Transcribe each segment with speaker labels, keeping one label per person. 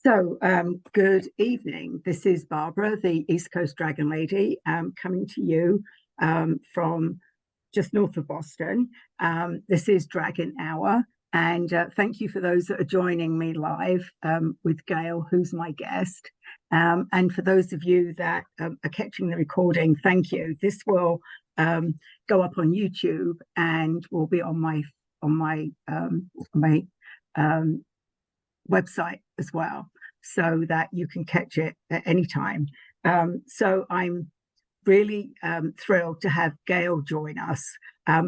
Speaker 1: Good evening. This is Barbara, the East Coast Dragon Lady, coming to you from just north of Boston. This is Dragon Hour, and thank you for those that are joining me live with Gail, who's my guest. And for those of you that are catching the recording, thank you. This will go up on YouTube and will be on my website as well, so that you can catch it at any time. So I'm really thrilled to have Gail join us.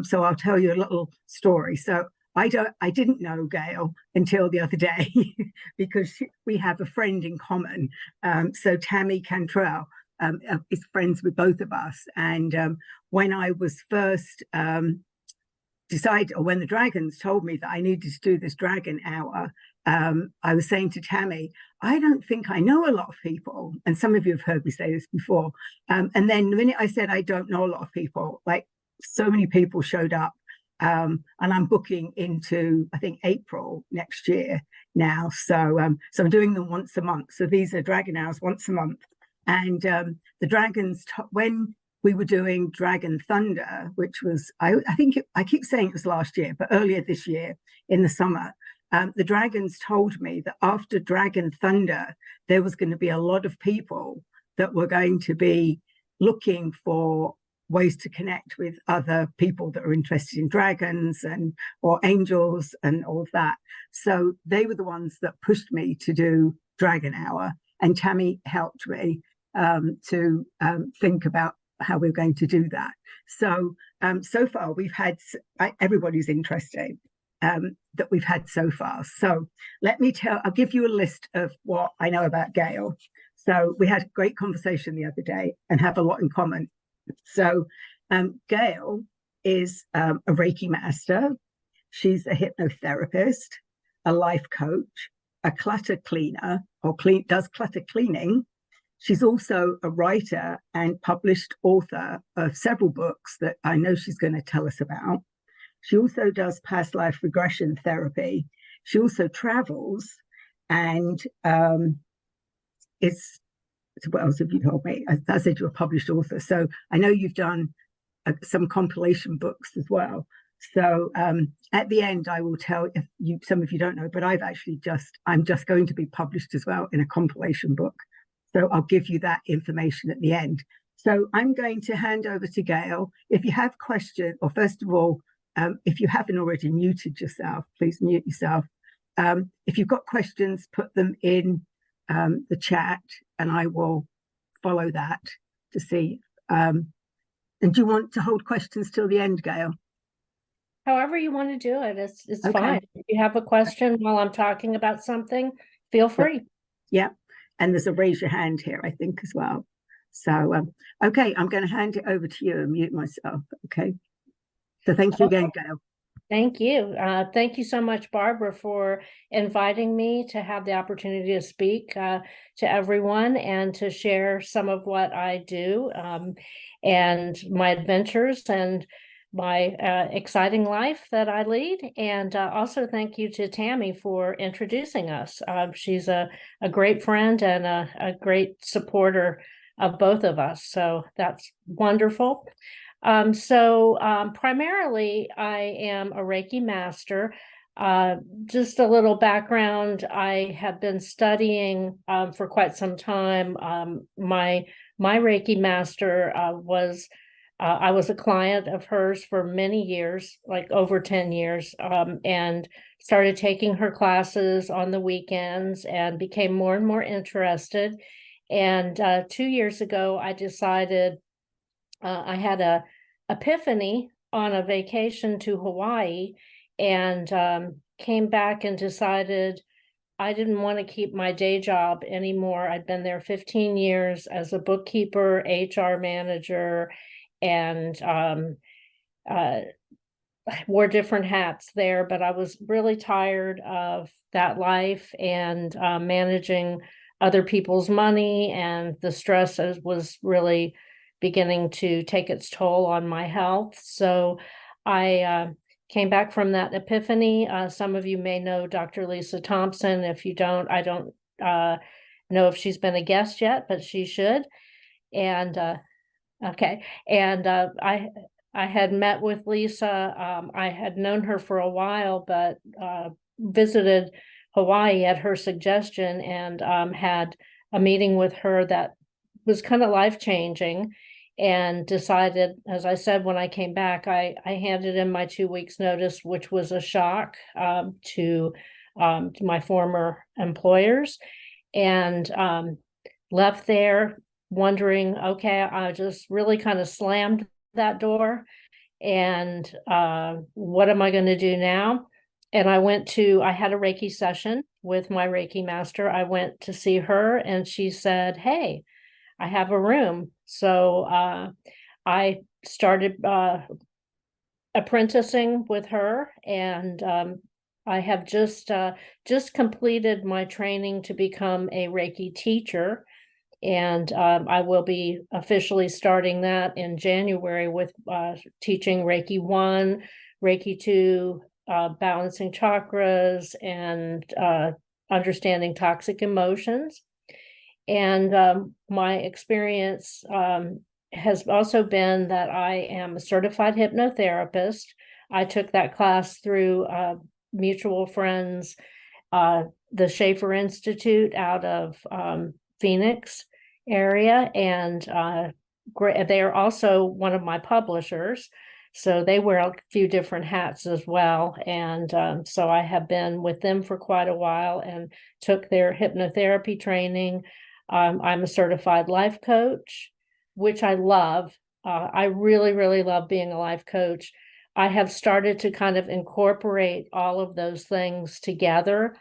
Speaker 1: So I'll tell you a little story. So I didn't know Gail until the other day because we have a friend in common. So Tammy Cantrell is friends with both of us. And when I was first when the Dragons told me that I needed to do this Dragon Hour, I was saying to Tammy, I don't think I know a lot of people. And some of you have heard me say this before. And then the minute I said I don't know a lot of people, like so many people showed up. And I'm booking into, I think, April next year now. So I'm doing them once a month. So these are Dragon Hours once a month. And the Dragons, when we were doing Dragon Thunder, which was, I keep saying it was last year, but earlier this year in the summer, the Dragons told me that after Dragon Thunder, there was going to be a lot of people that were going to be looking for ways to connect with other people that are interested in dragons or angels and all of that. So they were the ones that pushed me to do Dragon Hour, and Tammy helped me to think about how we're going to do that. So so far we've had everybody's interested that we've had so far. So I'll give you a list of what I know about Gail. So we had a great conversation the other day and have a lot in common. So Gail is a Reiki Master. She's a hypnotherapist, a life coach, a clutter cleaner, does clutter cleaning. She's also a writer and published author of several books that I know she's going to tell us about. She also does past life regression therapy. She also travels and what else have you told me? I said you're a published author. So I know you've done some compilation books as well. So at the end, I will tell some of you don't know, but I'm just going to be published as well in a compilation book. So I'll give you that information at the end. So I'm going to hand over to Gail. If you have questions, or first of all, if you haven't already muted yourself, please mute yourself. If you've got questions, put them in the chat and I will follow that to see. And do you want to hold questions till the end, Gail?
Speaker 2: However you want to do it, it's
Speaker 1: okay.
Speaker 2: Fine. If you have a question while I'm talking about something, feel free.
Speaker 1: Yeah. And there's a raise your hand here, I think, as well. So, okay, I'm going to hand it over to you and mute myself. Okay. So thank you again, Gail.
Speaker 2: Thank you. Thank you so much, Barbara, for inviting me to have the opportunity to speak to everyone and to share some of what I do and my adventures and my exciting life that I lead. And also thank you to Tammy for introducing us. She's a great friend and a great supporter of both of us. So that's wonderful. Primarily, I am a Reiki Master. Just a little background, I have been studying for quite some time. My Reiki Master I was a client of hers for many years, like over 10 years, and started taking her classes on the weekends and became more and more interested. And 2 years ago, I decided I had a epiphany on a vacation to Hawaii and came back and decided I didn't want to keep my day job anymore. I'd been there 15 years as a bookkeeper, HR manager, and wore different hats there, but I was really tired of that life and managing other people's money, and the stress was really beginning to take its toll on my health. So I came back from that epiphany. Some of you may know Dr. Lisa Thompson. If you don't, I don't know if she's been a guest yet, but she should. And okay. And I had met with Lisa. I had known her for a while, but visited Hawaii at her suggestion, and had a meeting with her that was kind of life-changing, and decided, as I said, when I came back, I handed in my 2 weeks notice, which was a shock to my former employers, and left there wondering, okay, I just really kind of slammed that door, and what am I going to do now? And I had a Reiki session with my Reiki master. I went to see her, and she said, hey, I have a room. So I started apprenticing with her, and I have just completed my training to become a Reiki teacher. And I will be officially starting that in January with teaching Reiki 1, Reiki 2, balancing chakras, and understanding toxic emotions. And my experience has also been that I am a certified hypnotherapist. I took that class through mutual friends, the Schaefer Institute out of Phoenix area, and they are also one of my publishers. So they wear a few different hats as well. And so I have been with them for quite a while and took their hypnotherapy training. I'm a certified life coach, which I love. I really, really love being a life coach. I have started to kind of incorporate all of those things together,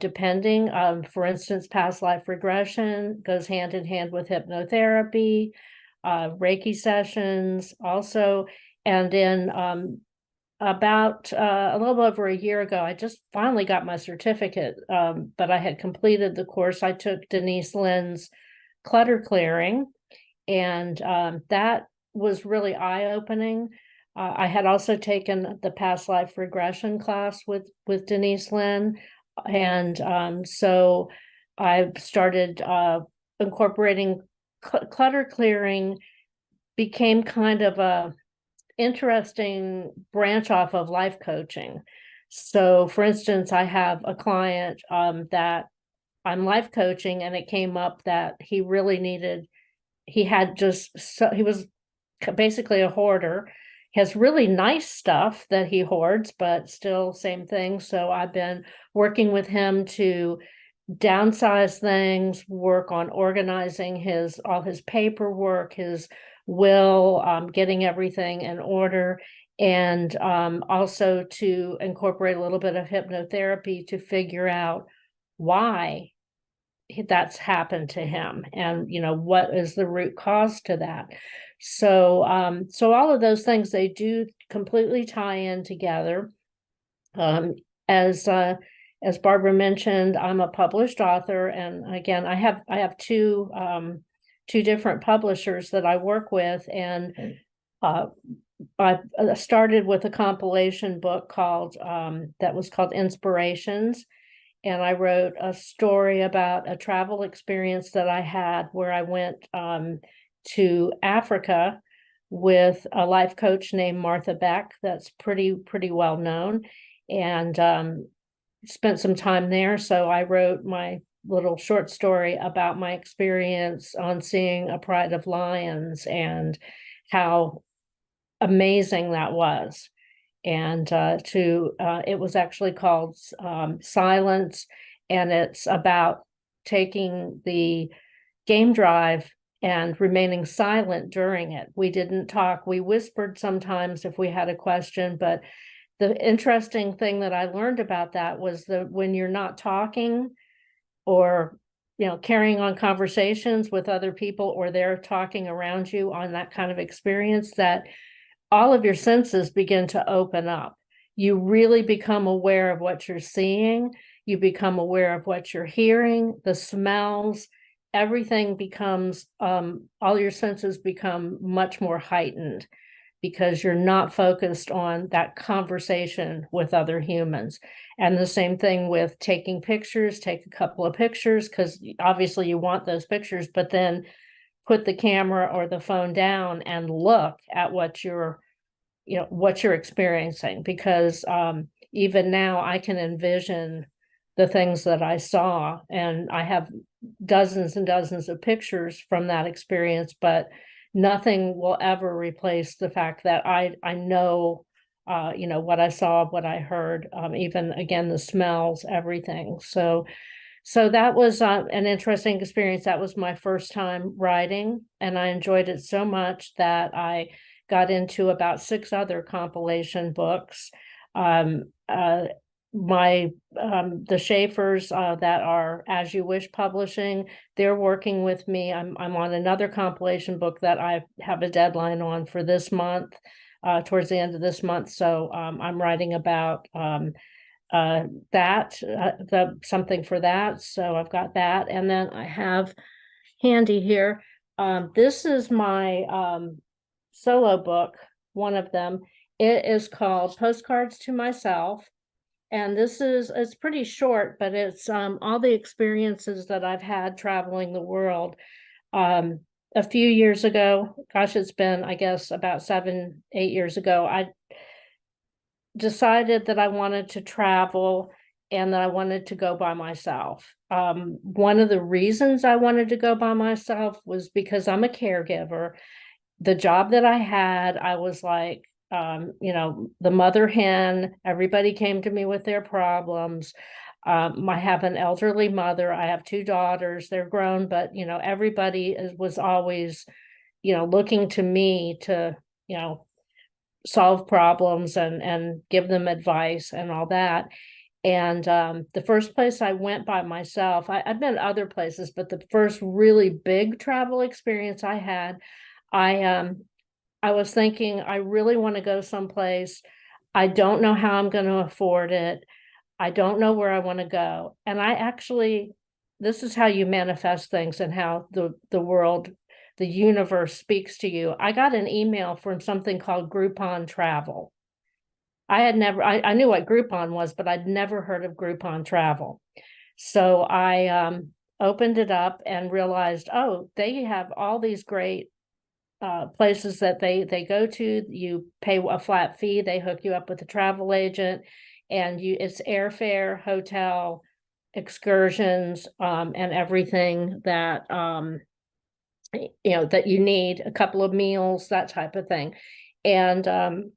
Speaker 2: depending. For instance, past life regression goes hand in hand with hypnotherapy, Reiki sessions also. And in about a little over a year ago, I just finally got my certificate, but I had completed the course. I took Denise Lynn's clutter clearing, and that was really eye-opening. I had also taken the past life regression class with Denise Lynn, and so I started incorporating clutter clearing. Became kind of a interesting branch off of life coaching. So, for instance, I have a client that I'm life coaching, and it came up that he really needed. He was basically a hoarder. He has really nice stuff that he hoards, but still same thing. So I've been working with him to downsize things, work on organizing all his paperwork, his will, getting everything in order, and also to incorporate a little bit of hypnotherapy to figure out why that's happened to him, and what is the root cause to that. So all of those things, they do completely tie in together. As Barbara mentioned, I'm a published author, and again, I have two different publishers that I work with, and I started with a compilation book that was called Inspirations. And I wrote a story about a travel experience that I had where I went to Africa with a life coach named Martha Beck. That's pretty well known, and spent some time there. So I wrote my little short story about my experience on seeing a pride of lions and how amazing that was. And it was actually called Silence, and it's about taking the game drive and remaining silent during it. We didn't talk. We whispered sometimes if we had a question, but the interesting thing that I learned about that was that when you're not talking or carrying on conversations with other people, or they're talking around you on that kind of experience, that all of your senses begin to open up. You really become aware of what you're seeing. You become aware of what you're hearing, the smells, everything becomes, all your senses become much more heightened. because you're not focused on that conversation with other humans. And the same thing with taking pictures, take a couple of pictures, because obviously you want those pictures, but then put the camera or the phone down and look at what you're experiencing, because even now I can envision the things that I saw, and I have dozens and dozens of pictures from that experience, but nothing will ever replace the fact that I know what I saw, what I heard, even again the smells, everything. So that was an interesting experience. That was my first time writing, and I enjoyed it so much that I got into about 6 other compilation books. The Schaefers that are As You Wish Publishing, they're working with me. I'm on another compilation book that I have a deadline on for this month, towards the end of this month. So I'm writing about something for that. So I've got that, and then I have handy here. This is my solo book, one of them. It is called Postcards to Myself. And it's pretty short, but it's all the experiences that I've had traveling the world. A few years ago, gosh, it's been, I guess, about 7, 8 years ago, I decided that I wanted to travel and that I wanted to go by myself. One of the reasons I wanted to go by myself was because I'm a caregiver. The job that I had, I was like, the mother hen. Everybody came to me with their problems. I have an elderly mother. I have 2 daughters. They're grown, but everybody was always, looking to me to, solve problems and give them advice and all that. And the first place I went by myself, I've been other places, but the first really big travel experience I had, I was thinking, I really want to go someplace. I don't know how I'm going to afford it. I don't know where I want to go. And this is how you manifest things and how the world, the universe speaks to you. I got an email from something called Groupon Travel. I knew what Groupon was, but I'd never heard of Groupon Travel. So I opened it up and realized, oh, they have all these great places that they go to. You pay a flat fee, they hook you up with a travel agent, and it's airfare, hotel, excursions, and everything that that you need, a couple of meals, that type of thing. And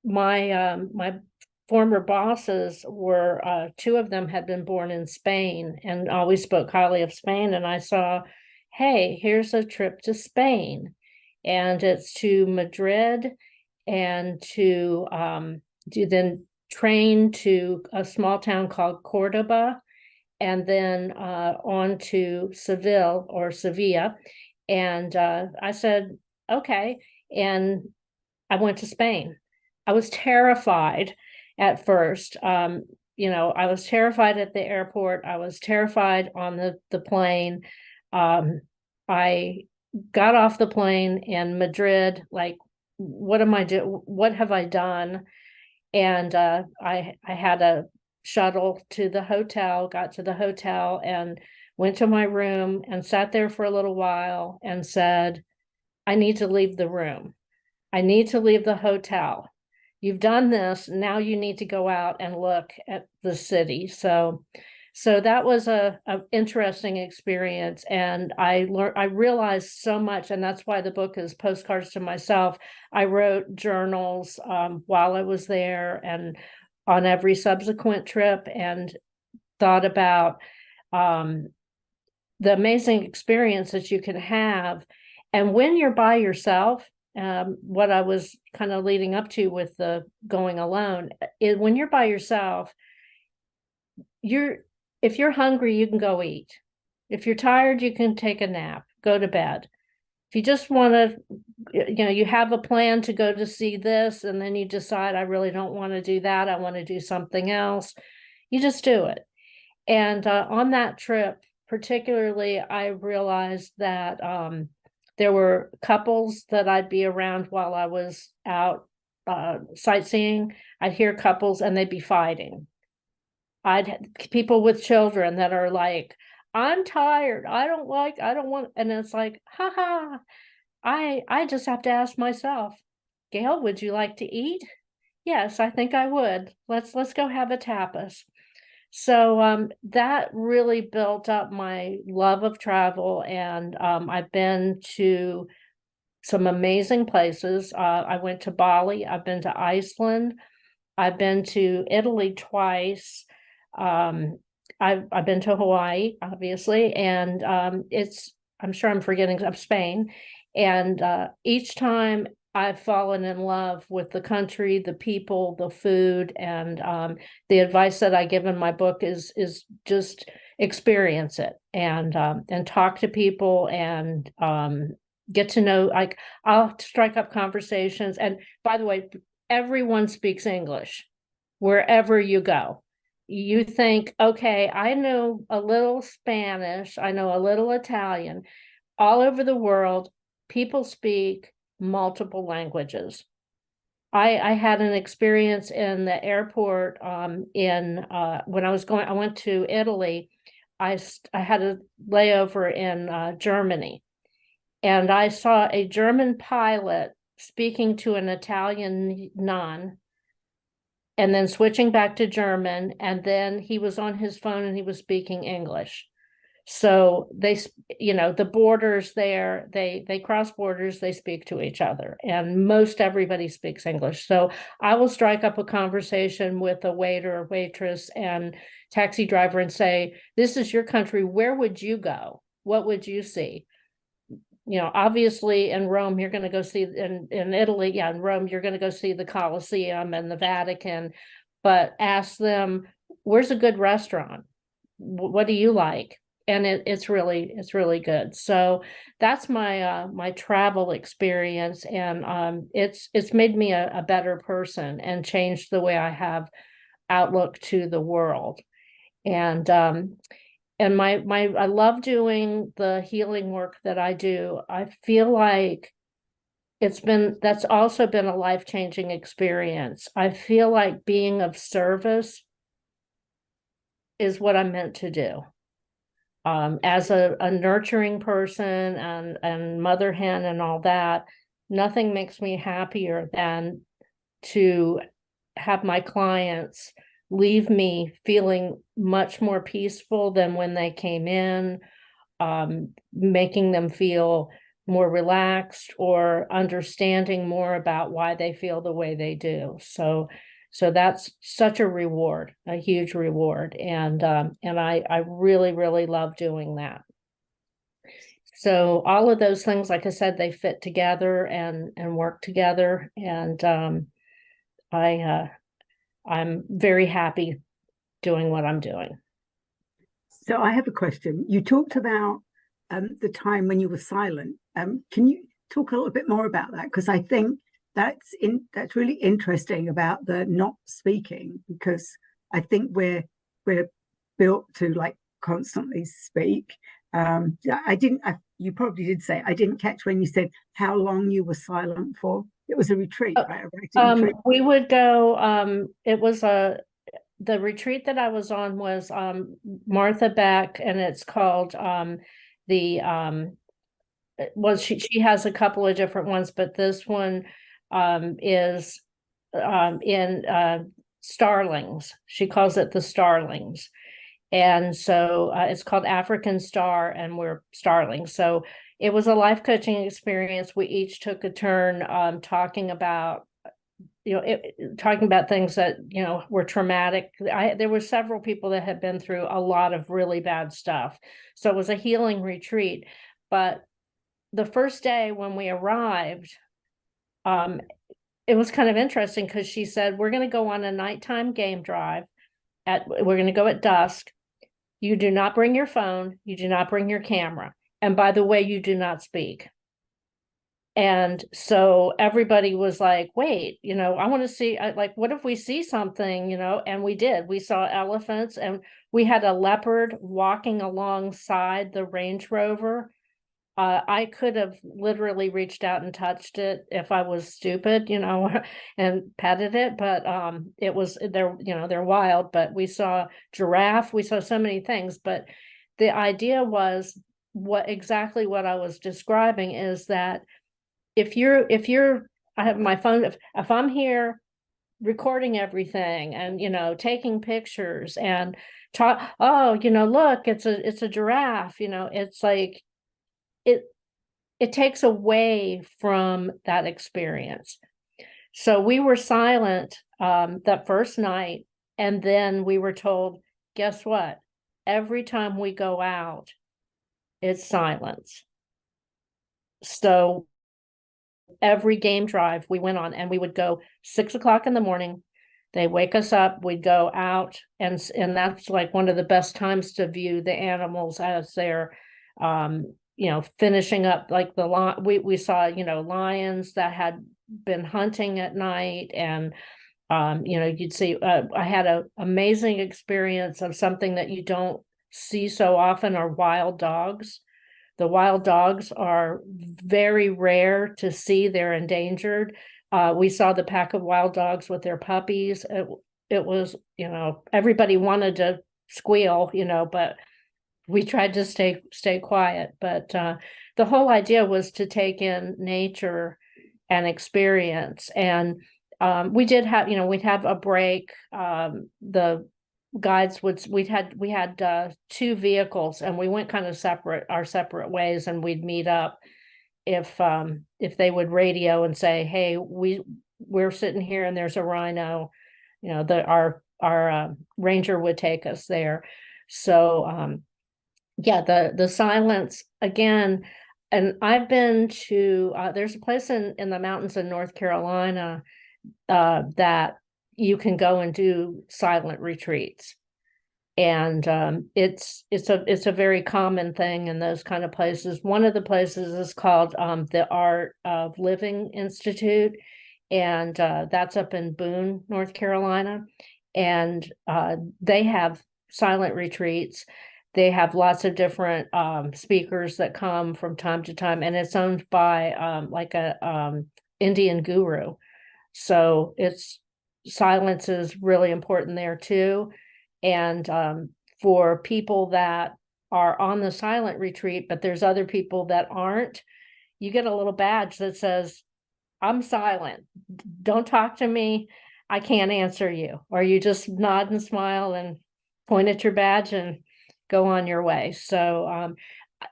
Speaker 2: my former bosses were 2 of them had been born in Spain and always spoke highly of Spain, and I saw, hey, here's a trip to Spain. And it's to Madrid, and to then train to a small town called Cordoba, and then on to Seville or Sevilla. And I said, okay. And I went to Spain. I was terrified at first. I was terrified at the airport. I was terrified on the plane. I got off the plane in Madrid, like, what am I doing? What have I done? And I had a shuttle to the hotel, got to the hotel and went to my room and sat there for a little while and said, I need to leave the room. I need to leave the hotel. You've done this. Now you need to go out and look at the city. So that was a interesting experience, and I realized so much, and that's why the book is Postcards to Myself. I wrote journals while I was there and on every subsequent trip, and thought about the amazing experience that you can have. And when you're by yourself, what I was kind of leading up to with the going alone, when you're by yourself, if you're hungry, you can go eat. If you're tired, you can take a nap, go to bed. If you just want to, you have a plan to go to see this, and then you decide, I really don't want to do that, I want to do something else, you just do it. And on that trip, particularly, I realized that There were couples that I'd be around while I was out sightseeing. I'd hear couples and they'd be fighting. I'd people with children that are like, I'm tired. I don't want, and it's like, haha, I just have to ask myself, Gail, would you like to eat? Yes, I think I would. Let's go have a tapas. So that really built up my love of travel, and I've been to some amazing places. I went to Bali, I've been to Iceland, I've been to Italy twice. I've been to Hawaii, obviously, and I'm sure I'm forgetting of Spain. And each time I've fallen in love with the country, the people, the food, and the advice that I give in my book is just experience it and talk to people and get to know. Like, I'll strike up conversations. And by the way, everyone speaks English wherever you go. You think, okay, I know a little Spanish, I know a little Italian. All over the world, people speak multiple languages. I had an experience in the airport when I went to Italy. I had a layover in Germany, and I saw a German pilot speaking to an Italian nun and then switching back to German, and then he was on his phone and he was speaking English. So they, the borders there, they cross borders, they speak to each other, and most everybody speaks English. So I will strike up a conversation with a waiter or waitress and taxi driver and say, this is your country, where would you go? What would you see? Obviously in Rome, you're going to go see, in Italy, yeah, in Rome, you're going to go see the Colosseum and the Vatican, but ask them, where's a good restaurant? What do you like? And it's really good. So that's my my travel experience, and it's made me a better person and changed the way I have outlook to the world. And my I love doing the healing work that I do. I feel like that's also been a life-changing experience. I feel like being of service is what I'm meant to do. As a nurturing person and mother hen and all that, nothing makes me happier than to have my clients leave me feeling much more peaceful than when they came in, making them feel more relaxed or understanding more about why they feel the way they do. So that's such a reward, a huge reward. And I really, really love doing that. So all of those things, like I said, they fit together and work together. And I'm very happy doing what I'm doing.
Speaker 1: So I have a question. You talked about the time when you were silent. Can you talk a little bit more about that? Because I think that's really interesting about the not speaking, because I think we're built to like constantly speak. You probably did say, I didn't catch when you said how long you were silent for. It was a retreat, right? A writing retreat.
Speaker 2: We would go, it was the retreat that I was on was Martha Beck, and it's called she has a couple of different ones, but this one is in Starlings. She calls it the Starlings. And so it's called African Star, and we're Starlings. So it was a life coaching experience. We each took a turn talking about things that, were traumatic. There were several people that had been through a lot of really bad stuff. So it was a healing retreat. But the first day when we arrived, it was kind of interesting because she said, we're going to go on a nighttime game drive. We're going to go at dusk. You do not bring your phone. You do not bring your camera. And by the way, you do not speak. And so everybody was like, wait, I want to see, what if we see something, and we did. We saw elephants, and we had a leopard walking alongside the Range Rover. I could have literally reached out and touched it if I was stupid, and petted it, but it was they're wild, but we saw giraffe, we saw so many things, but the idea was exactly what I was describing is that if you're I have my phone, if I'm here recording everything and taking pictures and talk, oh, look, it's a giraffe, it's like it it takes away from that experience. So we were silent that first night, and then we were told, guess what? Every time we go out, it's silence. So every game drive we went on, and we would go 6 o'clock in the morning. They wake us up, we'd go out, and that's like one of the best times to view the animals as they're finishing up, like we saw, lions that had been hunting at night, and you'd see I had an amazing experience of something that you don't see so often are wild dogs. The wild dogs are very rare to see. They're endangered. We saw the pack of wild dogs with their puppies. It was, everybody wanted to squeal, but we tried to stay quiet. But the whole idea was to take in nature and experience. And we did have, we'd have a break. The guides we had 2 vehicles, and we went kind of our separate ways, and we'd meet up if they would radio and say, hey, we're sitting here and there's a rhino, our ranger would take us there. So yeah, the silence again. And I've been to there's a place in the mountains in North Carolina that you can go and do silent retreats. And it's a very common thing in those kind of places. One of the places is called the Art of Living Institute, and that's up in Boone, North Carolina. And they have silent retreats. They have lots of different speakers that come from time to time, and it's owned by like a Indian guru. So silence is really important there too. And for people that are on the silent retreat, but there's other people that aren't, you get a little badge that says, I'm silent. Don't talk to me. I can't answer you. Or you just nod and smile and point at your badge and go on your way. So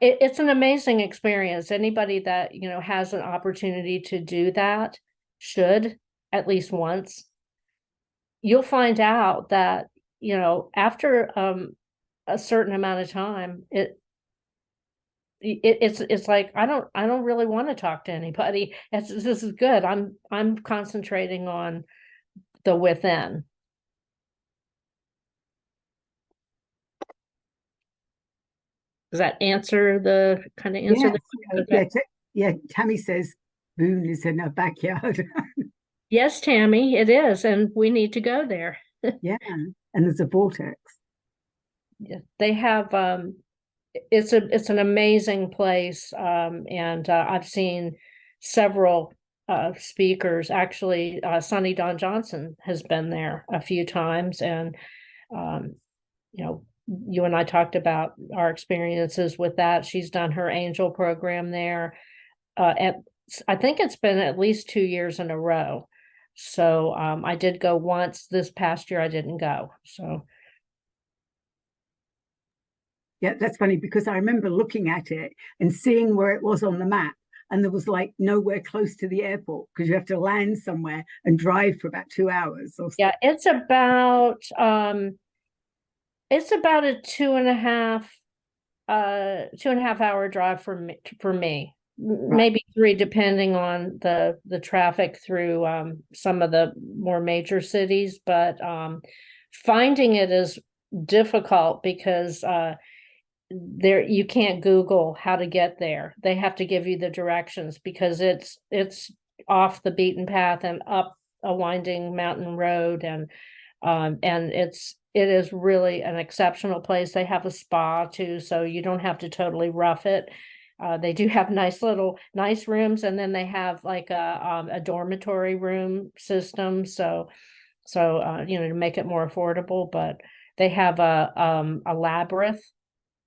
Speaker 2: it's an amazing experience. Anybody that, has an opportunity to do that should at least once. You'll find out that, after a certain amount of time, it's like I don't really want to talk to anybody. This is good. I'm concentrating on the within. Does that answer the kind of answer?
Speaker 1: Yes. Yeah, Tammy says Boone is in her backyard.
Speaker 2: Yes, Tammy, it is, and we need to go there.
Speaker 1: Yeah, and there's a vortex.
Speaker 2: Yeah, they have it's an amazing place, and I've seen several speakers. Actually, Sonny Don Johnson has been there a few times, and you and I talked about our experiences with that. She's done her angel program there. I think it's been at least 2 years in a row. So I did go once. This past year I didn't go. So
Speaker 1: yeah, that's funny because I remember looking at it and seeing where it was on the map, and there was like nowhere close to the airport because you have to land somewhere and drive for about 2 hours or so.
Speaker 2: Yeah, it's about a 2.5 hour drive for me. Right. Maybe 3, depending on the traffic through some of the more major cities, but finding it is difficult because there you can't Google how to get there. They have to give you the directions because it's off the beaten path and up a winding mountain road, and it is really an exceptional place. They have a spa too, so you don't have to totally rough it. They do have nice rooms, and then they have like a dormitory room system. So to make it more affordable, but they have a labyrinth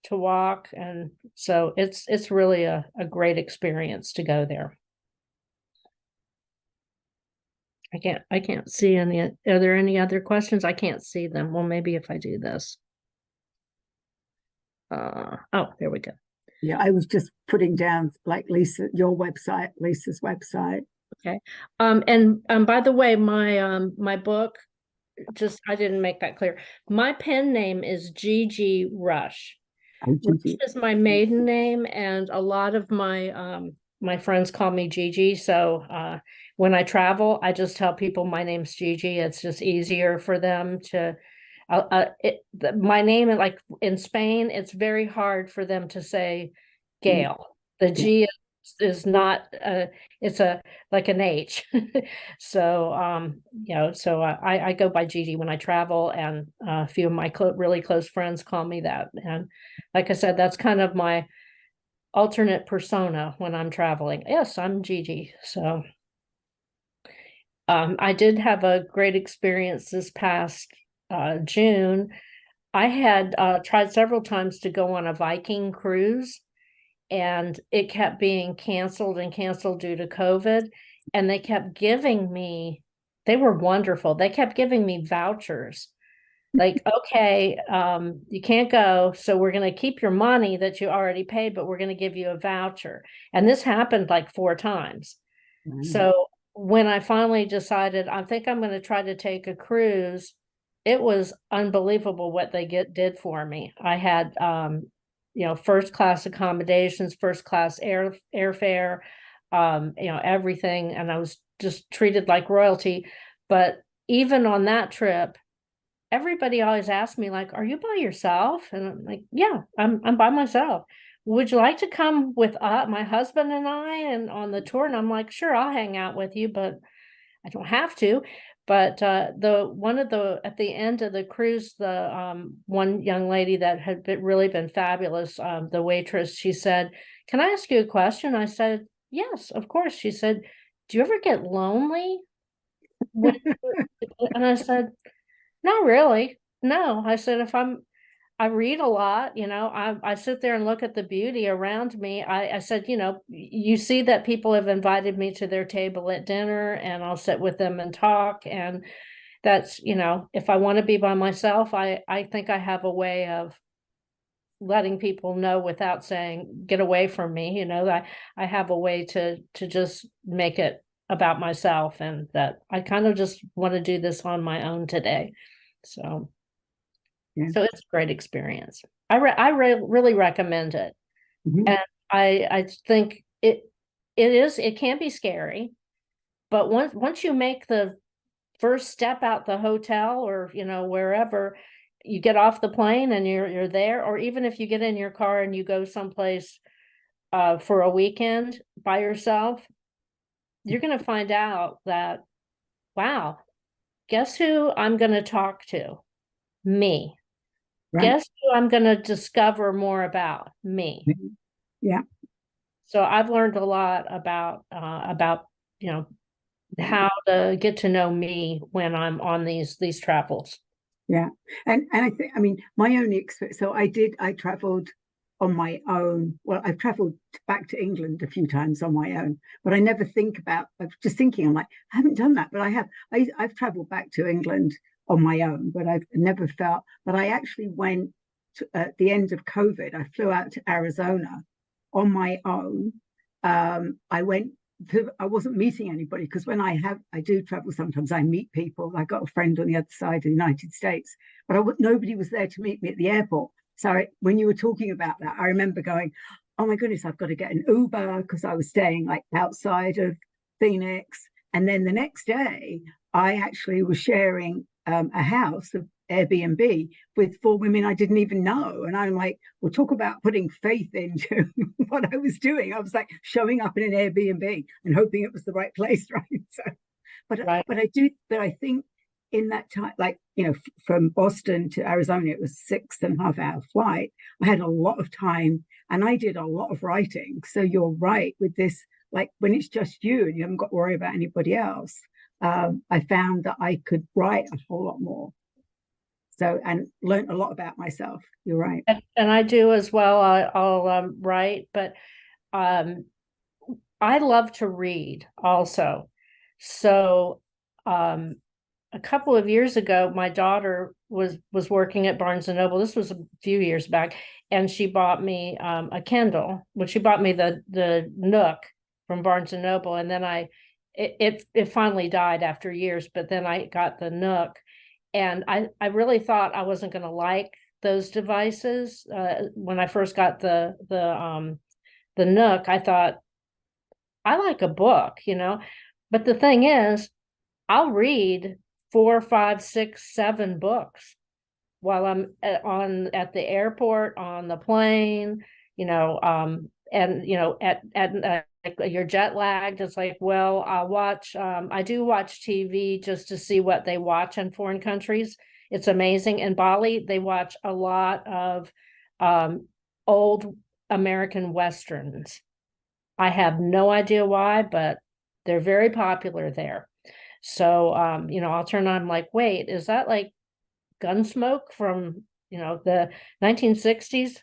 Speaker 2: to walk, and so it's really a great experience to go there. I can't see any. Are there any other questions? I can't see them. Well, maybe if I do this. Oh, there we go.
Speaker 1: Yeah, I was just putting down like Lisa, your website, Lisa's website.
Speaker 2: Okay. And by the way, my book, just I didn't make that clear. My pen name is Gigi Rush.
Speaker 1: Oh,
Speaker 2: Rush
Speaker 1: Gigi.
Speaker 2: is my maiden name, and a lot of my friends call me Gigi. So when I travel, I just tell people my name's Gigi. It's just easier for them to. My name, like in Spain, it's very hard for them to say Gail. The G is not. It's like an H. So so I go by Gigi when I travel, and a few of my really close friends call me that. And like I said, that's kind of my alternate persona when I'm traveling. Yes, I'm Gigi. So I did have a great experience this past June. I had tried several times to go on a Viking cruise, and it kept being canceled and canceled due to COVID. And they kept giving me, they were wonderful. They kept giving me vouchers. Like, okay, you can't go, so we're going to keep your money that you already paid, but we're going to give you a voucher. And this happened like 4 times. So when I finally decided, I think I'm going to try to take a cruise, it was unbelievable what they did for me. I had, first class accommodations, first class airfare, everything. And I was just treated like royalty. But even on that trip, everybody always asks me, like, are you by yourself? And I'm like, yeah, I'm by myself. Would you like to come with my husband and I and on the tour? And I'm like, sure, I'll hang out with you, but I don't have to. But at the end of the cruise, the one young lady that had really been fabulous, the waitress, she said, can I ask you a question? I said, yes, of course. She said, do you ever get lonely? And I said, not really. No, I said, I read a lot, I sit there and look at the beauty around me. I said, you see that people have invited me to their table at dinner, and I'll sit with them and talk. And that's, if I want to be by myself, I think I have a way of letting people know without saying, get away from me, that I have a way to just make it about myself, and that I kind of just want to do this on my own today. So it's a great experience. I really recommend it. And I think it can be scary, but once you make the first step out the hotel, or wherever you get off the plane and you're there, or even if you get in your car and you go someplace for a weekend by yourself, you're going to find out that, wow, guess who I'm going to talk to? Me. Right. Guess who I'm going to discover more about? Me.
Speaker 1: Yeah.
Speaker 2: So I've learned a lot about how to get to know me when I'm on these travels.
Speaker 1: Yeah. And I think, I mean, my only experience, so I traveled on my own. Well, I've traveled back to England a few times on my own, but I never think about, I'm just thinking, I'm like, I haven't done that, but I've traveled back to England on my own, but I've never felt. But I actually went at the end of COVID, I flew out to Arizona on my own. I wasn't meeting anybody, because when I do travel, sometimes I meet people. I got a friend on the other side of the United States, but nobody was there to meet me at the airport. So when you were talking about that, I remember going, oh my goodness, I've got to get an Uber, because I was staying like outside of Phoenix. And then the next day, I actually was sharing a house of Airbnb with 4 women I didn't even know. And I'm like, well, talk about putting faith into what I was doing. I was like showing up in an Airbnb and hoping it was the right place, right? So, but I think in that time, like, from Boston to Arizona, it was 6.5 hour flight. I had a lot of time and I did a lot of writing. So you're right with this, like when it's just you and you haven't got to worry about anybody else. I found that I could write a whole lot more. So, and learned a lot about myself. You're right.
Speaker 2: And I do as well. I'll write, but um, I love to read also. So a couple of years ago, my daughter was working at Barnes and Noble. This was a few years back, and she bought me a Kindle. Well, she bought me the Nook from Barnes and Noble, and then it finally died after years. But then I got the Nook, and I really thought I wasn't going to like those devices. When I first got the Nook, I thought I like a book, But the thing is, I'll read 4, 5, 6, 7 books while I'm at the airport, on the plane, and you're jet lagged. It's like, well, I do watch TV just to see what they watch in foreign countries. It's amazing. In Bali, they watch a lot of old American Westerns. I have no idea why, but they're very popular there. So, I'll turn on, I'm like, wait, is that like Gunsmoke from, the 1960s?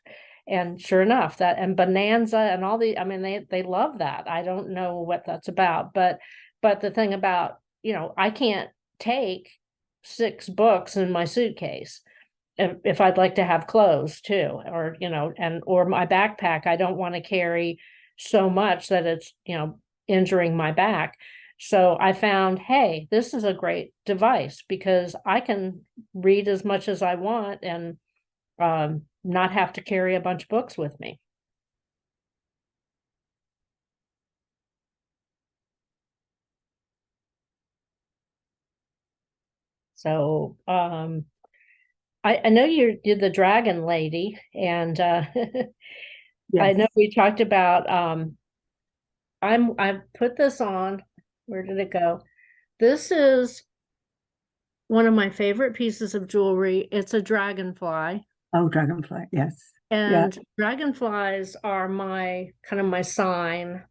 Speaker 2: And sure enough, and Bonanza and I mean, they love that. I don't know what that's about, but the thing about, I can't take 6 books in my suitcase if I'd like to have clothes too, or, or my backpack. I don't want to carry so much that it's, injuring my back. So I found, hey, this is a great device because I can read as much as I want and not have to carry a bunch of books with me. So I know you're the dragon lady, and I know
Speaker 1: Yes.
Speaker 2: we talked about I put this on. Where did it go? This is one of my favorite pieces of jewelry. It's a dragonfly.
Speaker 1: Oh, dragonfly. Yes. Yeah.
Speaker 2: And dragonflies are my kind of my sign.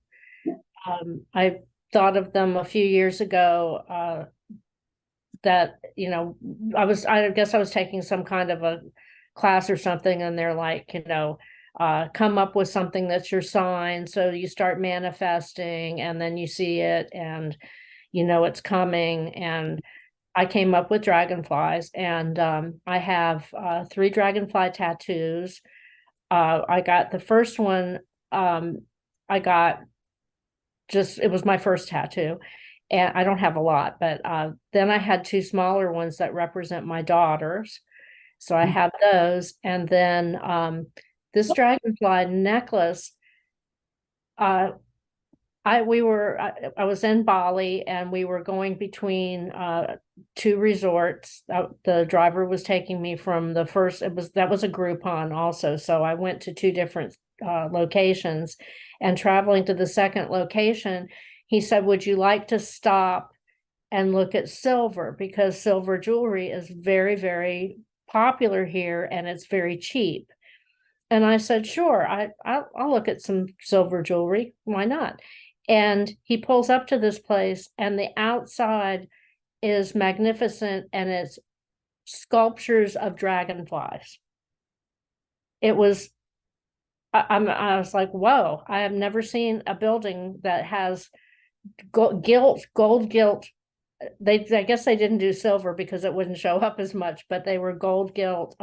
Speaker 2: I thought of them a few years ago, that, I guess I was taking some kind of a class or something, and they're like, come up with something that's your sign. So you start manifesting and then you see it and it's coming. And I came up with dragonflies, and I have 3 dragonfly tattoos. I got the first one, I got it was my first tattoo, and I don't have a lot, but then I had 2 smaller ones that represent my daughters. So I have those. And then this dragonfly necklace, uh, I was in Bali, and we were going between 2 resorts. The driver was taking me from the first, that was a Groupon also. So I went to 2 different locations, and traveling to the second location, he said, would you like to stop and look at silver? Because silver jewelry is very, very popular here, and it's very cheap. And I said, sure, I'll look at some silver jewelry. Why not? And he pulls up to this place, and the outside is magnificent, and it's sculptures of dragonflies. It was, I was like, whoa, I have never seen a building that has gold gilt. I guess they didn't do silver because it wouldn't show up as much, but they were gold gilt,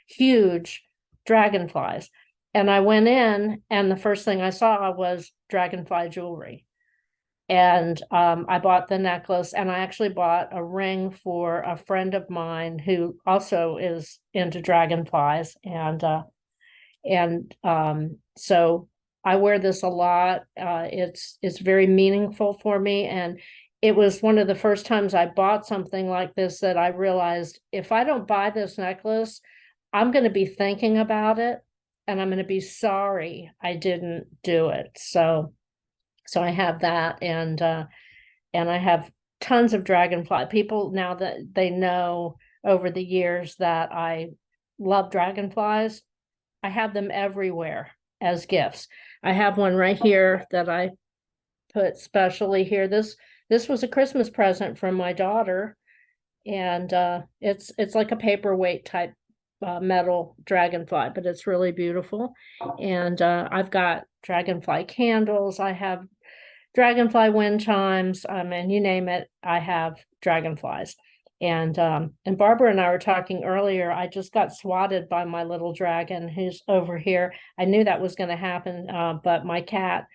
Speaker 2: huge dragonflies. And I went in, and the first thing I saw was dragonfly jewelry. And I bought the necklace, and I actually bought a ring for a friend of mine who also is into dragonflies. And so I wear this a lot. It's very meaningful for me. And it was one of the first times I bought something like this that I realized, if I don't buy this necklace, I'm going to be thinking about it, and I'm going to be sorry I didn't do it. So I have that, and I have tons of dragonfly. People now that they know over the years that I love dragonflies, I have them everywhere as gifts. I have one right here that I put specially here. This was a Christmas present from my daughter, and it's like a paperweight type metal dragonfly, but it's really beautiful. And I've got dragonfly candles. I have dragonfly wind chimes. And you name it, I have dragonflies. And Barbara and I were talking earlier. I just got swatted by my little dragon who's over here. I knew that was going to happen, but my cat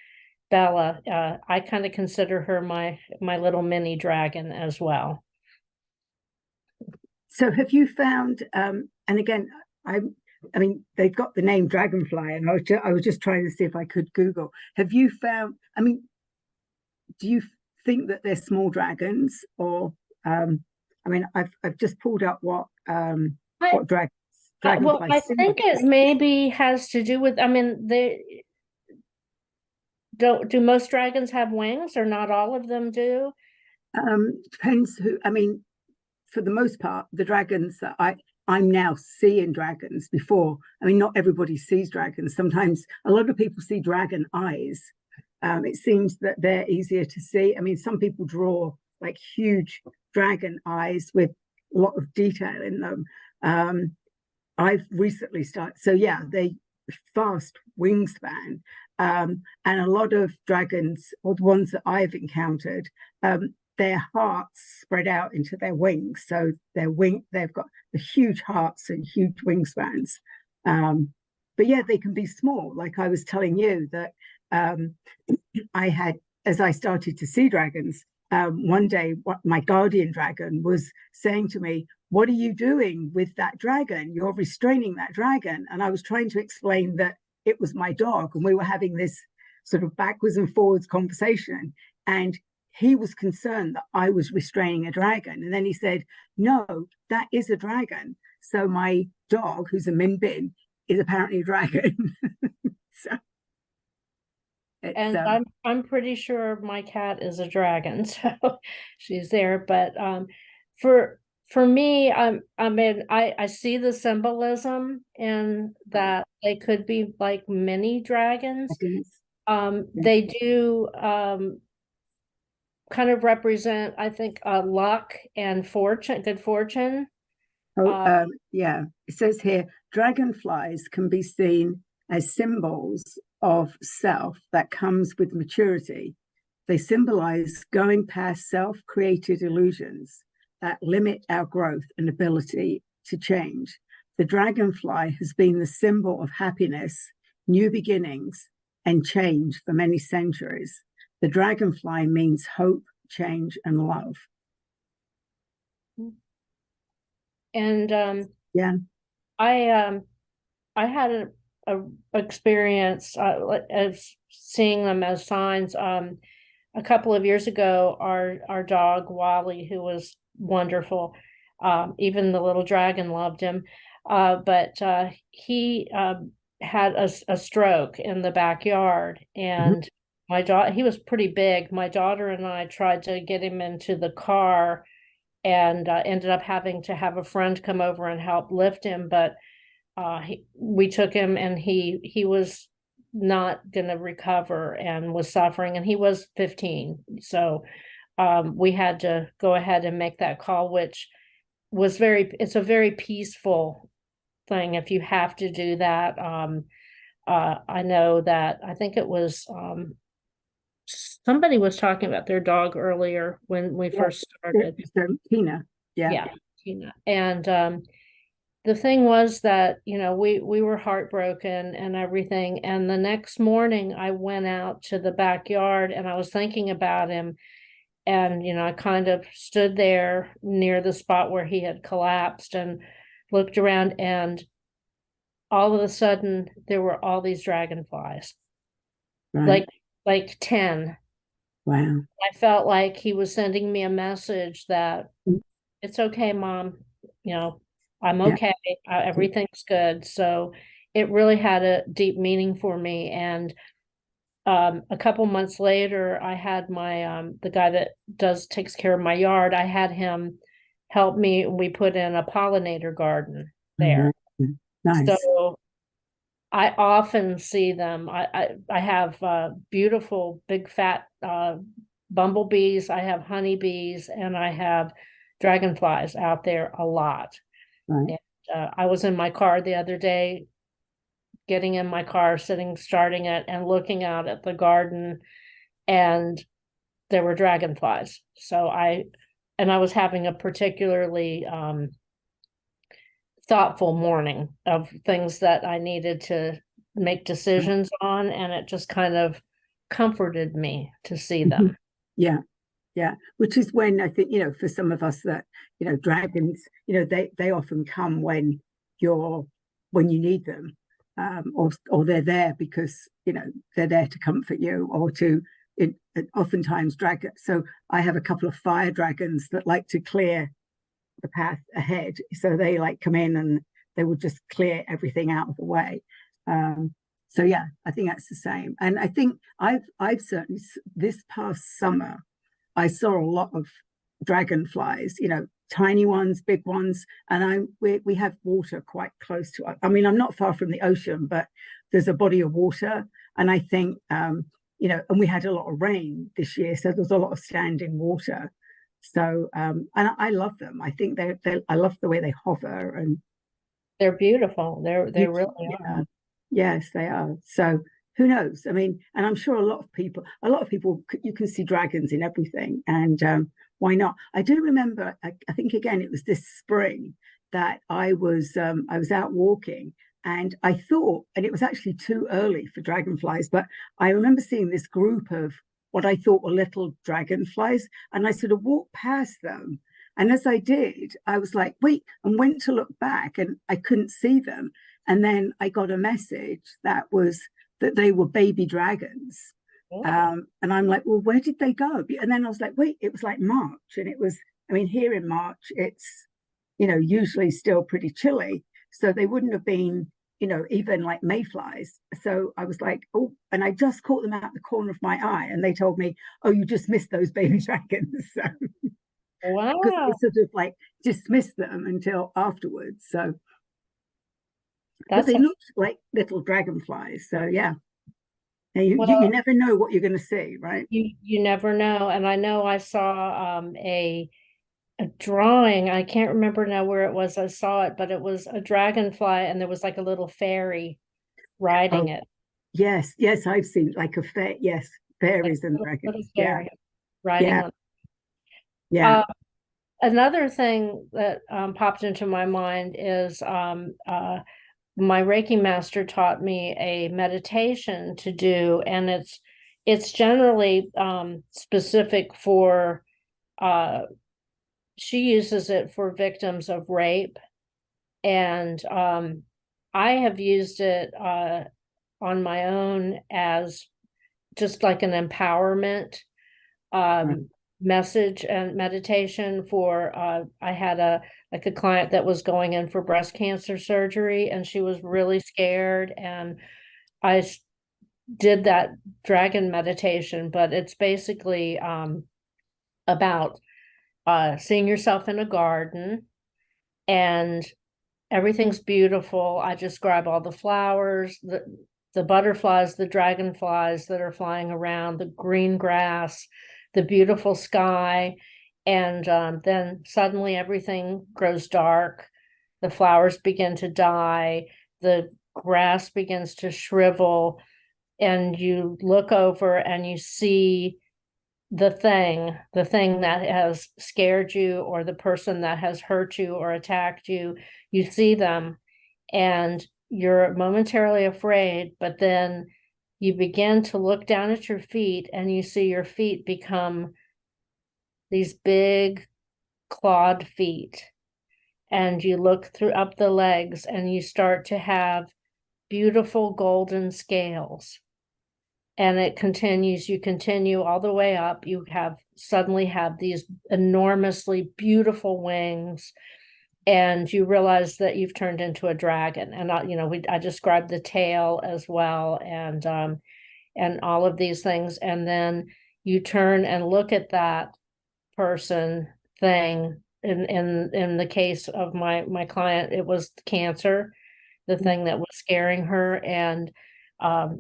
Speaker 2: Bella, I kind of consider her my little mini dragon as well.
Speaker 1: So have you found, and again, I mean, they've got the name dragonfly, and I was just trying to see if I could Google. Have you found, I mean, do you think that they're small dragons, or I mean, I've just pulled up what dragons.
Speaker 2: Well, I think it maybe has to do with, I mean, they do most dragons have wings, or not all of them do?
Speaker 1: Depends who, I mean, for the most part, the dragons that I'm now seeing dragons before. I mean, not everybody sees dragons. Sometimes a lot of people see dragon eyes. It seems that they're easier to see. I mean, some people draw like huge dragon eyes with a lot of detail in them. I've recently started, so yeah, they fast wingspan. And a lot of dragons, or the ones that I've encountered, their hearts spread out into their wings. So they've got the huge hearts and huge wingspans. But yeah, they can be small. Like I was telling you that I had, as I started to see dragons, one day my guardian dragon was saying to me, "What are you doing with that dragon? You're restraining that dragon." And I was trying to explain that it was my dog, and we were having this sort of backwards and forwards conversation. And he was concerned that I was restraining a dragon. And then he said, "No, that is a dragon. So my dog, who's a min bin, is apparently a dragon." So
Speaker 2: and I'm pretty sure my cat is a dragon, so she's there. But for me, I mean, I see the symbolism in that they could be like mini dragons. They do kind of represent, I think, luck and fortune, good fortune.
Speaker 1: Yeah, it says here, dragonflies can be seen as symbols of self that comes with maturity. They symbolize going past self-created illusions that limit our growth and ability to change. The dragonfly has been the symbol of happiness, new beginnings, and change for many centuries. The dragonfly means hope, change, and love.
Speaker 2: And
Speaker 1: yeah,
Speaker 2: I had a experience of seeing them as signs. A couple of years ago, our dog Wally, who was wonderful, even the little dragon loved him, but he had a stroke in the backyard, and my daughter, he was pretty big. My daughter and I tried to get him into the car, and ended up having to have a friend come over and help lift him, but we took him, and he was not going to recover and was suffering, and he was 15. So we had to go ahead and make that call, which was it's a very peaceful thing if you have to do that. I know that, I think it was somebody was talking about their dog earlier when we first started.
Speaker 1: Tina.
Speaker 2: Yeah, Tina. And the thing was that, we were heartbroken and everything. And the next morning I went out to the backyard, and I was thinking about him. And, I kind of stood there near the spot where he had collapsed and looked around, and all of a sudden there were all these dragonflies, like 10.
Speaker 1: Wow.
Speaker 2: I felt like he was sending me a message that it's okay, Mom, I'm okay. Everything's good. So it really had a deep meaning for me. And a couple months later, I had my the guy that takes care of my yard. I had him help me. We put in a pollinator garden there.
Speaker 1: Nice.
Speaker 2: So I often see them. I have beautiful big fat bumblebees. I have honeybees, and I have dragonflies out there a lot.
Speaker 1: Right.
Speaker 2: And I was in my car the other day, getting in my car, starting it, and looking out at the garden, and there were dragonflies. So I was having a particularly thoughtful morning of things that I needed to make decisions on, and it just kind of comforted me to see them.
Speaker 1: Yeah. Yeah, which is when I think, for some of us that, dragons, they often come when you need them, or they're there because, they're there to comfort you or oftentimes dragon. So I have a couple of fire dragons that like to clear the path ahead. So they like come in and they will just clear everything out of the way. So yeah, I think that's the same. And I think I've certainly, this past summer, I saw a lot of dragonflies, tiny ones, big ones, and we have water quite close to us. I mean, I'm not far from the ocean, but there's a body of water, and I think, and we had a lot of rain this year, so there's a lot of standing water. So, and I love them. I think I love the way they hover, and
Speaker 2: they're beautiful. They really are.
Speaker 1: Yes, they are. So who knows? I mean, and I'm sure a lot of people, you can see dragons in everything, and why not? I do remember, I think again, it was this spring that I was out walking, and I thought, and it was actually too early for dragonflies, but I remember seeing this group of what I thought were little dragonflies, and I sort of walked past them. And as I did, I was like, wait, and went to look back, and I couldn't see them. And then I got a message that they were baby dragons. And I'm like, well, where did they go? And then I was like, wait, it was like March. And it was, I mean, here in March, it's, usually still pretty chilly. So they wouldn't have been, even like mayflies. So I was like, oh, and I just caught them out the corner of my eye. And they told me, oh, you just missed those baby dragons. So
Speaker 2: wow.
Speaker 1: Because they sort of like dismissed them until afterwards. So but they looked like little dragonflies. So yeah. You never know what you're going to see, right?
Speaker 2: You never know. And I know I saw a drawing. I can't remember now where it was. I saw it, but it was a dragonfly, and there was like a little fairy riding it.
Speaker 1: Yes, I've seen like a fair. Yes, fairies and dragons. Yeah,
Speaker 2: riding on.
Speaker 1: Yeah.
Speaker 2: Another thing that popped into my mind is my Reiki master taught me a meditation to do, and it's generally specific for she uses it for victims of rape, and I have used it on my own as just like an empowerment message and meditation for I had a client that was going in for breast cancer surgery, and she was really scared, and I did that dragon meditation, but it's basically about seeing yourself in a garden, and everything's beautiful. I describe all the flowers, the butterflies, the dragonflies that are flying around, the green grass, the beautiful sky, and then suddenly everything grows dark. The flowers begin to die. The grass begins to shrivel, and you look over and you see the thing that has scared you, or the person that has hurt you or attacked you. You see them, and you're momentarily afraid, but then you begin to look down at your feet, and you see your feet become these big clawed feet. And you look up the legs, and you start to have beautiful golden scales. And it continues, you continue all the way up. You suddenly have these enormously beautiful wings, and you realize that you've turned into a dragon. And I described the tail as well, and and all of these things. And then you turn and look at that person, thing. In the case of my client, it was cancer, the thing that was scaring her. And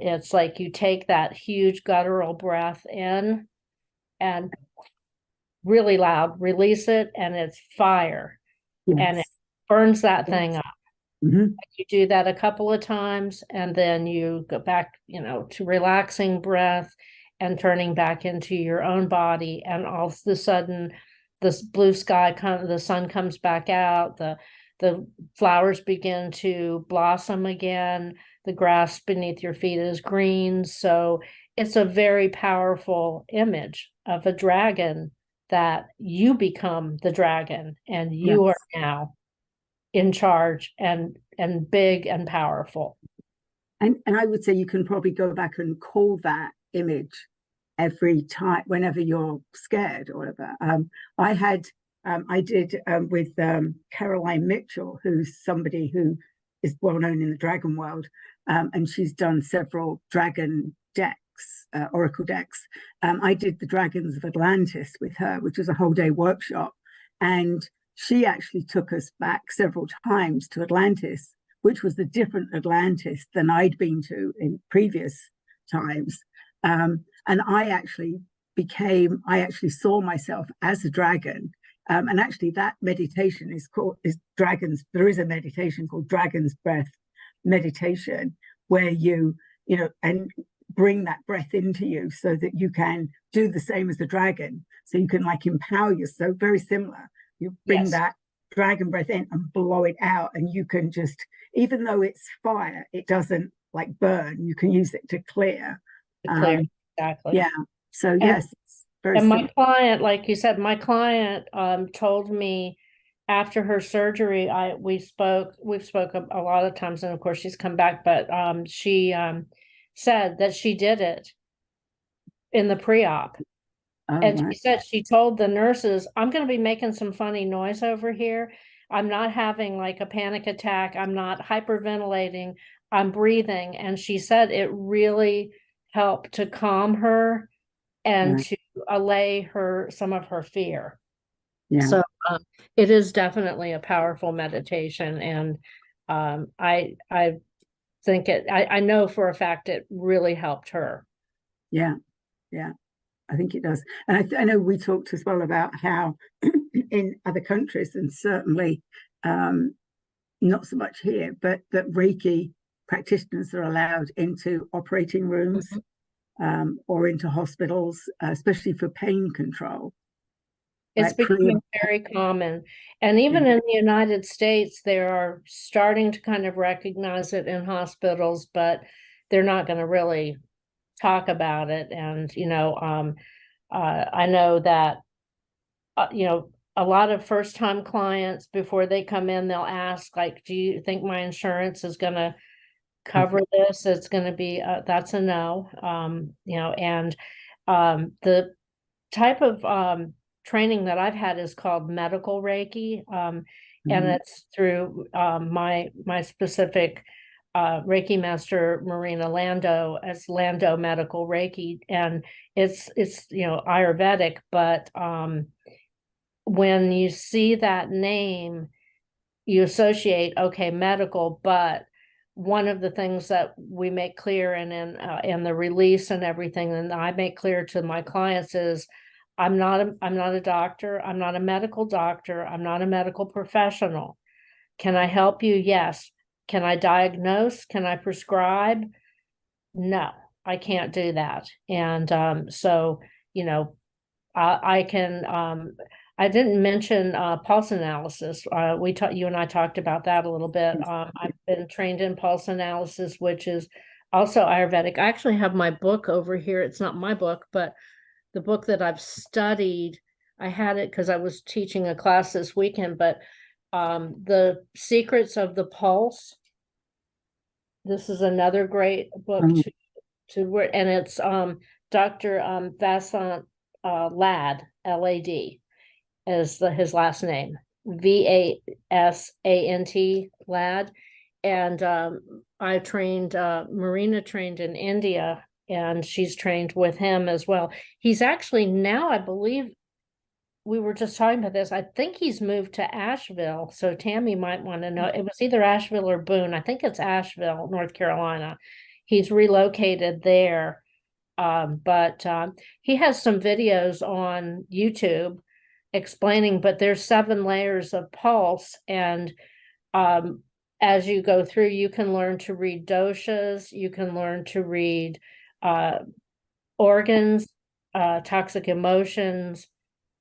Speaker 2: it's like you take that huge guttural breath in and really loud, release it, and it's fire. And it
Speaker 1: Yes.
Speaker 2: burns that thing up.
Speaker 1: Mhm.
Speaker 2: You do that a couple of times, and then you go back, to relaxing breath and turning back into your own body. And all of a sudden, this blue sky the sun comes back out, the flowers begin to blossom again, the grass beneath your feet is green. So it's a very powerful image of a dragon, that you become the dragon and you are
Speaker 1: Yes.
Speaker 2: now in charge and big and powerful.
Speaker 1: And I would say you can probably go back and call that image every time, whenever you're scared or whatever. I did with Caroline Mitchell, who's somebody who is well known in the dragon world, and she's done several dragon decks, oracle decks. I did the Dragons of Atlantis with her, which was a whole day workshop, and she actually took us back several times to Atlantis, which was the different Atlantis than I'd been to in previous times. And I actually saw myself as a dragon. And actually that meditation is dragons. There is a meditation called Dragon's Breath meditation, where and bring that breath into you so that you can do the same as the dragon. So you can empower yourself, very similar. You bring that dragon breath in and blow it out, and you can just, even though it's fire, it doesn't burn. You can use it to clear.
Speaker 2: Exactly.
Speaker 1: Yeah. So yes, it's very
Speaker 2: and
Speaker 1: simple.
Speaker 2: my client, like you said, my client told me after her surgery, we've spoke a lot of times, and of course she's come back, but she said that she did it in the pre-op. And
Speaker 1: Right.
Speaker 2: she said she told the nurses, I'm going to be making some funny noise over here. I'm not having a panic attack. I'm not hyperventilating. I'm breathing. And she said it really helped to calm her and
Speaker 1: Right.
Speaker 2: to allay some of her fear.
Speaker 1: Yeah.
Speaker 2: So it is definitely a powerful meditation. And I think I know for a fact it really helped her.
Speaker 1: Yeah. Yeah. I think it does. And I know we talked as well about how in other countries, and certainly not so much here, but that Reiki practitioners are allowed into operating rooms or into hospitals, especially for pain control.
Speaker 2: It's becoming very common. And even in the United States, they are starting to kind of recognize it in hospitals, but they're not going to really talk about it. And, I know that, a lot of first-time clients, before they come in, they'll ask, do you think my insurance is going to cover this? It's going to be, that's a no. And the type of training that I've had is called medical Reiki. And it's through my specific Reiki Master, Marina Lando, as Lando Medical Reiki. And it's Ayurvedic, but when you see that name, you associate, okay, medical, but one of the things that we make clear in the release and everything, and I make clear to my clients, is I'm not a doctor. I'm not a medical doctor. I'm not a medical professional. Can I help you? Yes. Can I diagnose? Can I prescribe? No, I can't do that. And so, I can, I didn't mention pulse analysis. You and I talked about that a little bit. I've been trained in pulse analysis, which is also Ayurvedic. I actually have my book over here. It's not my book, but the book that I've studied. I had it because I was teaching a class this weekend, but The Secrets of the Pulse. This is another great book to read, and it's Dr. Vasant Lad, L-A-D, is his last name, Vasant, Lad. And Marina trained in India, and she's trained with him as well. He's actually now, I believe, we were just talking about this. I think he's moved to Asheville. So Tammy might want to know. It was either Asheville or Boone. I think it's Asheville, North Carolina. He's relocated there. But he has some videos on YouTube explaining, but there's 7 layers of pulse. And as you go through, you can learn to read doshas, you can learn to read organs, toxic emotions,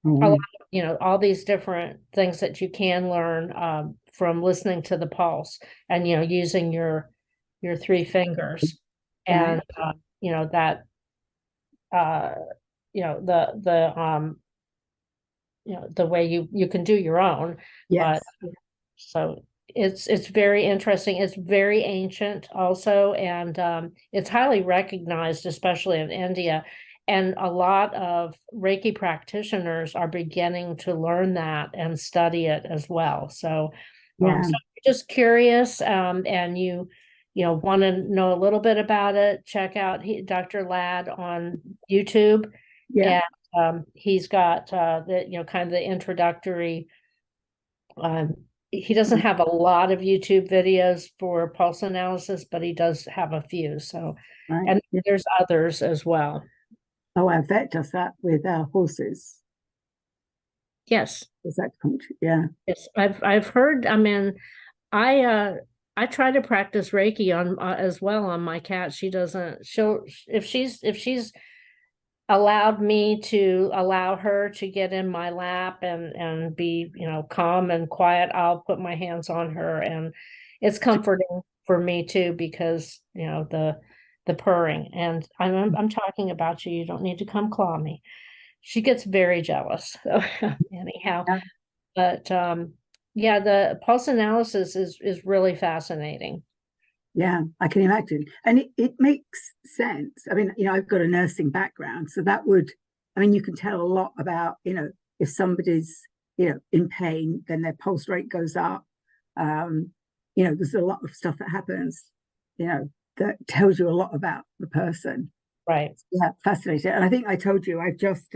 Speaker 2: a lot of, all these different things that you can learn from listening to the pulse and, using your 3 fingers. And, that, the way you can do your own.
Speaker 1: Yes.
Speaker 2: But so it's very interesting. It's very ancient also, and it's highly recognized, especially in India. And a lot of Reiki practitioners are beginning to learn that and study it as well. So,
Speaker 1: Yeah.
Speaker 2: so if you're just curious, and you want to know a little bit about it, check out Dr. Ladd on YouTube.
Speaker 1: Yeah.
Speaker 2: And he's got the kind of the introductory. He doesn't have a lot of YouTube videos for pulse analysis, but he does have a few. So,
Speaker 1: Right.
Speaker 2: and there's others as well.
Speaker 1: Oh, our vet does that with our horses.
Speaker 2: Yes.
Speaker 1: Does that come to, yeah.
Speaker 2: Yes, I've heard. I mean, I try to practice Reiki on as well on my cat. She'll if she's allowed me to allow her to get in my lap and be calm and quiet, I'll put my hands on her, and it's comforting for me too, because the purring, and I'm talking about you don't need to come claw me. She gets very jealous. So anyhow,
Speaker 1: Yeah.
Speaker 2: but yeah, the pulse analysis is really fascinating.
Speaker 1: Yeah, I can imagine. And it makes sense. I mean, I've got a nursing background, so that would, I mean, you can tell a lot about, if somebody's, in pain, then their pulse rate goes up. There's a lot of stuff that happens, that tells you a lot about the person.
Speaker 2: Right.
Speaker 1: Yeah, fascinating. And I think I told you, I've just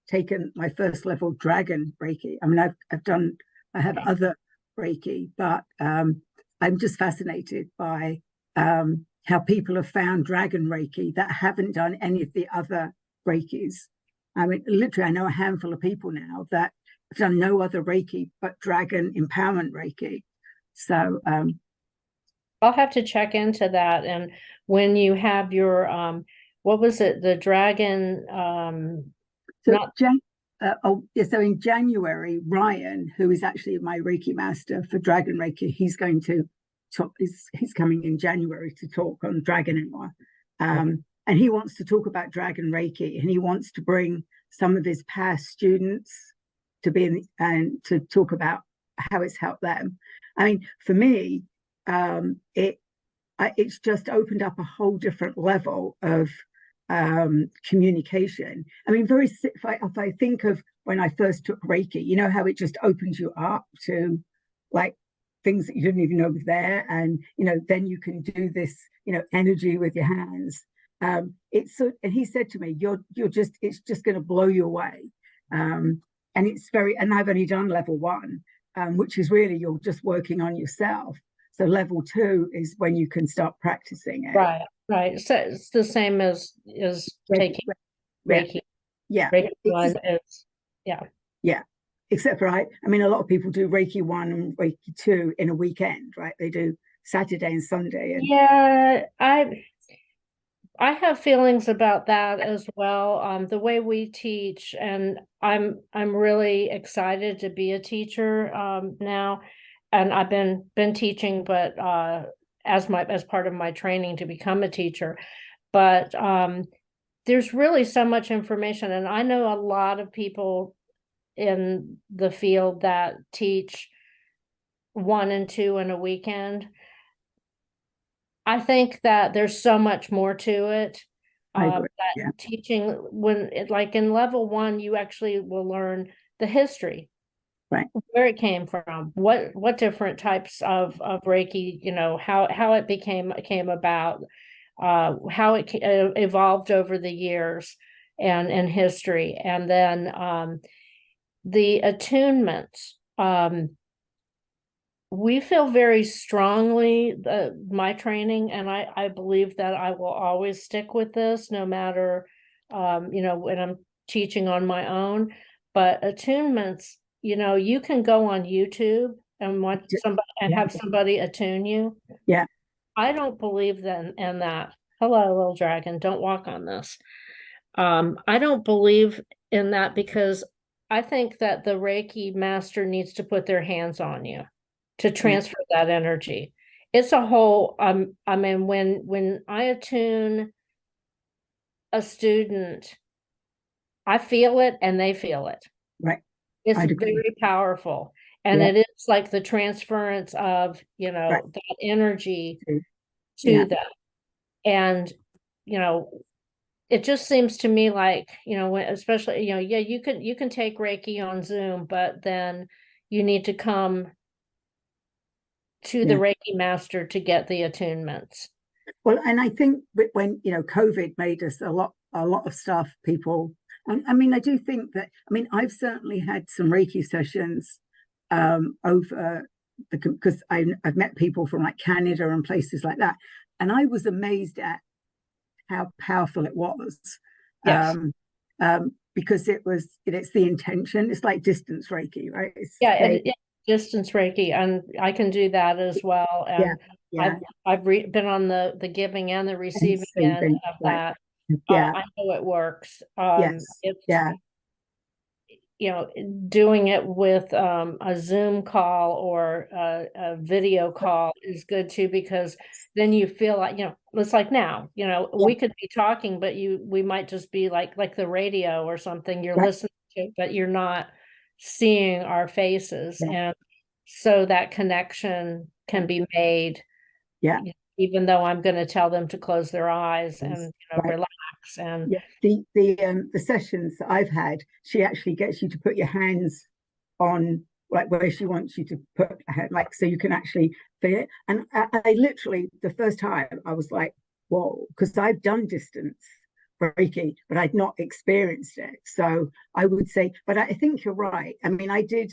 Speaker 1: taken my first level dragon Reiki. I mean, I have other Reiki, but I'm just fascinated by how people have found dragon Reiki that haven't done any of the other Reikis. I mean, literally, I know a handful of people now that have done no other Reiki but dragon empowerment Reiki. So
Speaker 2: I'll have to check into that. And when you have your what was it, the dragon
Speaker 1: so in January, Ryan, who is actually my Reiki master for Dragon Reiki, he's going to talk. He's coming in January to talk on Dragon Hour, and he wants to talk about Dragon Reiki, and he wants to bring some of his past students to be in and to talk about how it's helped them. I mean, for me, it's just opened up a whole different level of communication. I mean, if I think of when I first took Reiki, how it just opens you up to like things that you didn't even know was there, and then you can do this energy with your hands. It's so, and he said to me, it's just going to blow you away. And I've only done level 1, which is really you're just working on yourself. So level 2 is when you can start practicing it.
Speaker 2: Right. So it's the same as taking Reiki.
Speaker 1: Yeah.
Speaker 2: Reiki 1 is, yeah.
Speaker 1: Yeah. Except for I mean, a lot of people do Reiki 1 and Reiki 2 in a weekend, right? They do Saturday and Sunday.
Speaker 2: Yeah, I have feelings about that as well. The way we teach, and I'm really excited to be a teacher now, and I've been teaching, but as part of my training to become a teacher. But there's really so much information, and I know a lot of people in the field that teach 1 and 2 in a weekend. I think that there's so much more to it. Teaching like in level 1, you actually will learn the history,
Speaker 1: right?
Speaker 2: Where it came from, what different types of Reiki, how it came about, how it evolved over the years and history. And then the attunements. We feel very strongly my training, and I believe that I will always stick with this no matter, when I'm teaching on my own. But attunements, you can go on YouTube and watch somebody and have somebody attune you.
Speaker 1: Yeah.
Speaker 2: I don't believe in that. Hello, little dragon, don't walk on this. I don't believe in that because I think that the Reiki master needs to put their hands on you to transfer that energy. It's a whole, I mean, when I attune a student, I feel it and they feel it.
Speaker 1: Right.
Speaker 2: It's very powerful. And it is like the transference of, that energy to them. And, it just seems to me like, especially, you can take Reiki on Zoom, but then you need to come to the Reiki master to get the attunements.
Speaker 1: Well, and I think when, COVID made us a lot of stuff, people, and I mean, I do think that, I've certainly had some Reiki sessions over because I've met people from like Canada and places like that. And I was amazed at how powerful it was.
Speaker 2: Yes.
Speaker 1: Because it's the intention. It's like distance Reiki, right?
Speaker 2: It's distance Reiki, and I can do that as well. And I've been on the giving and the receiving end of that. I know it works. Doing it with a Zoom call or a video call is good too, because then you feel like, it's like now, we could be talking, but we might just be like the radio or something you're listening to, but you're not seeing our faces. And so that connection can be made. Even though I'm going to tell them to close their eyes and relax. And
Speaker 1: the sessions that I've had, she actually gets you to put your hands on like where she wants you to put a hand, like so you can actually feel it. And I literally, the first time I was like, whoa, because I've done distance Reiki, but I'd not experienced it. So I would say, but I think you're right. I mean, I did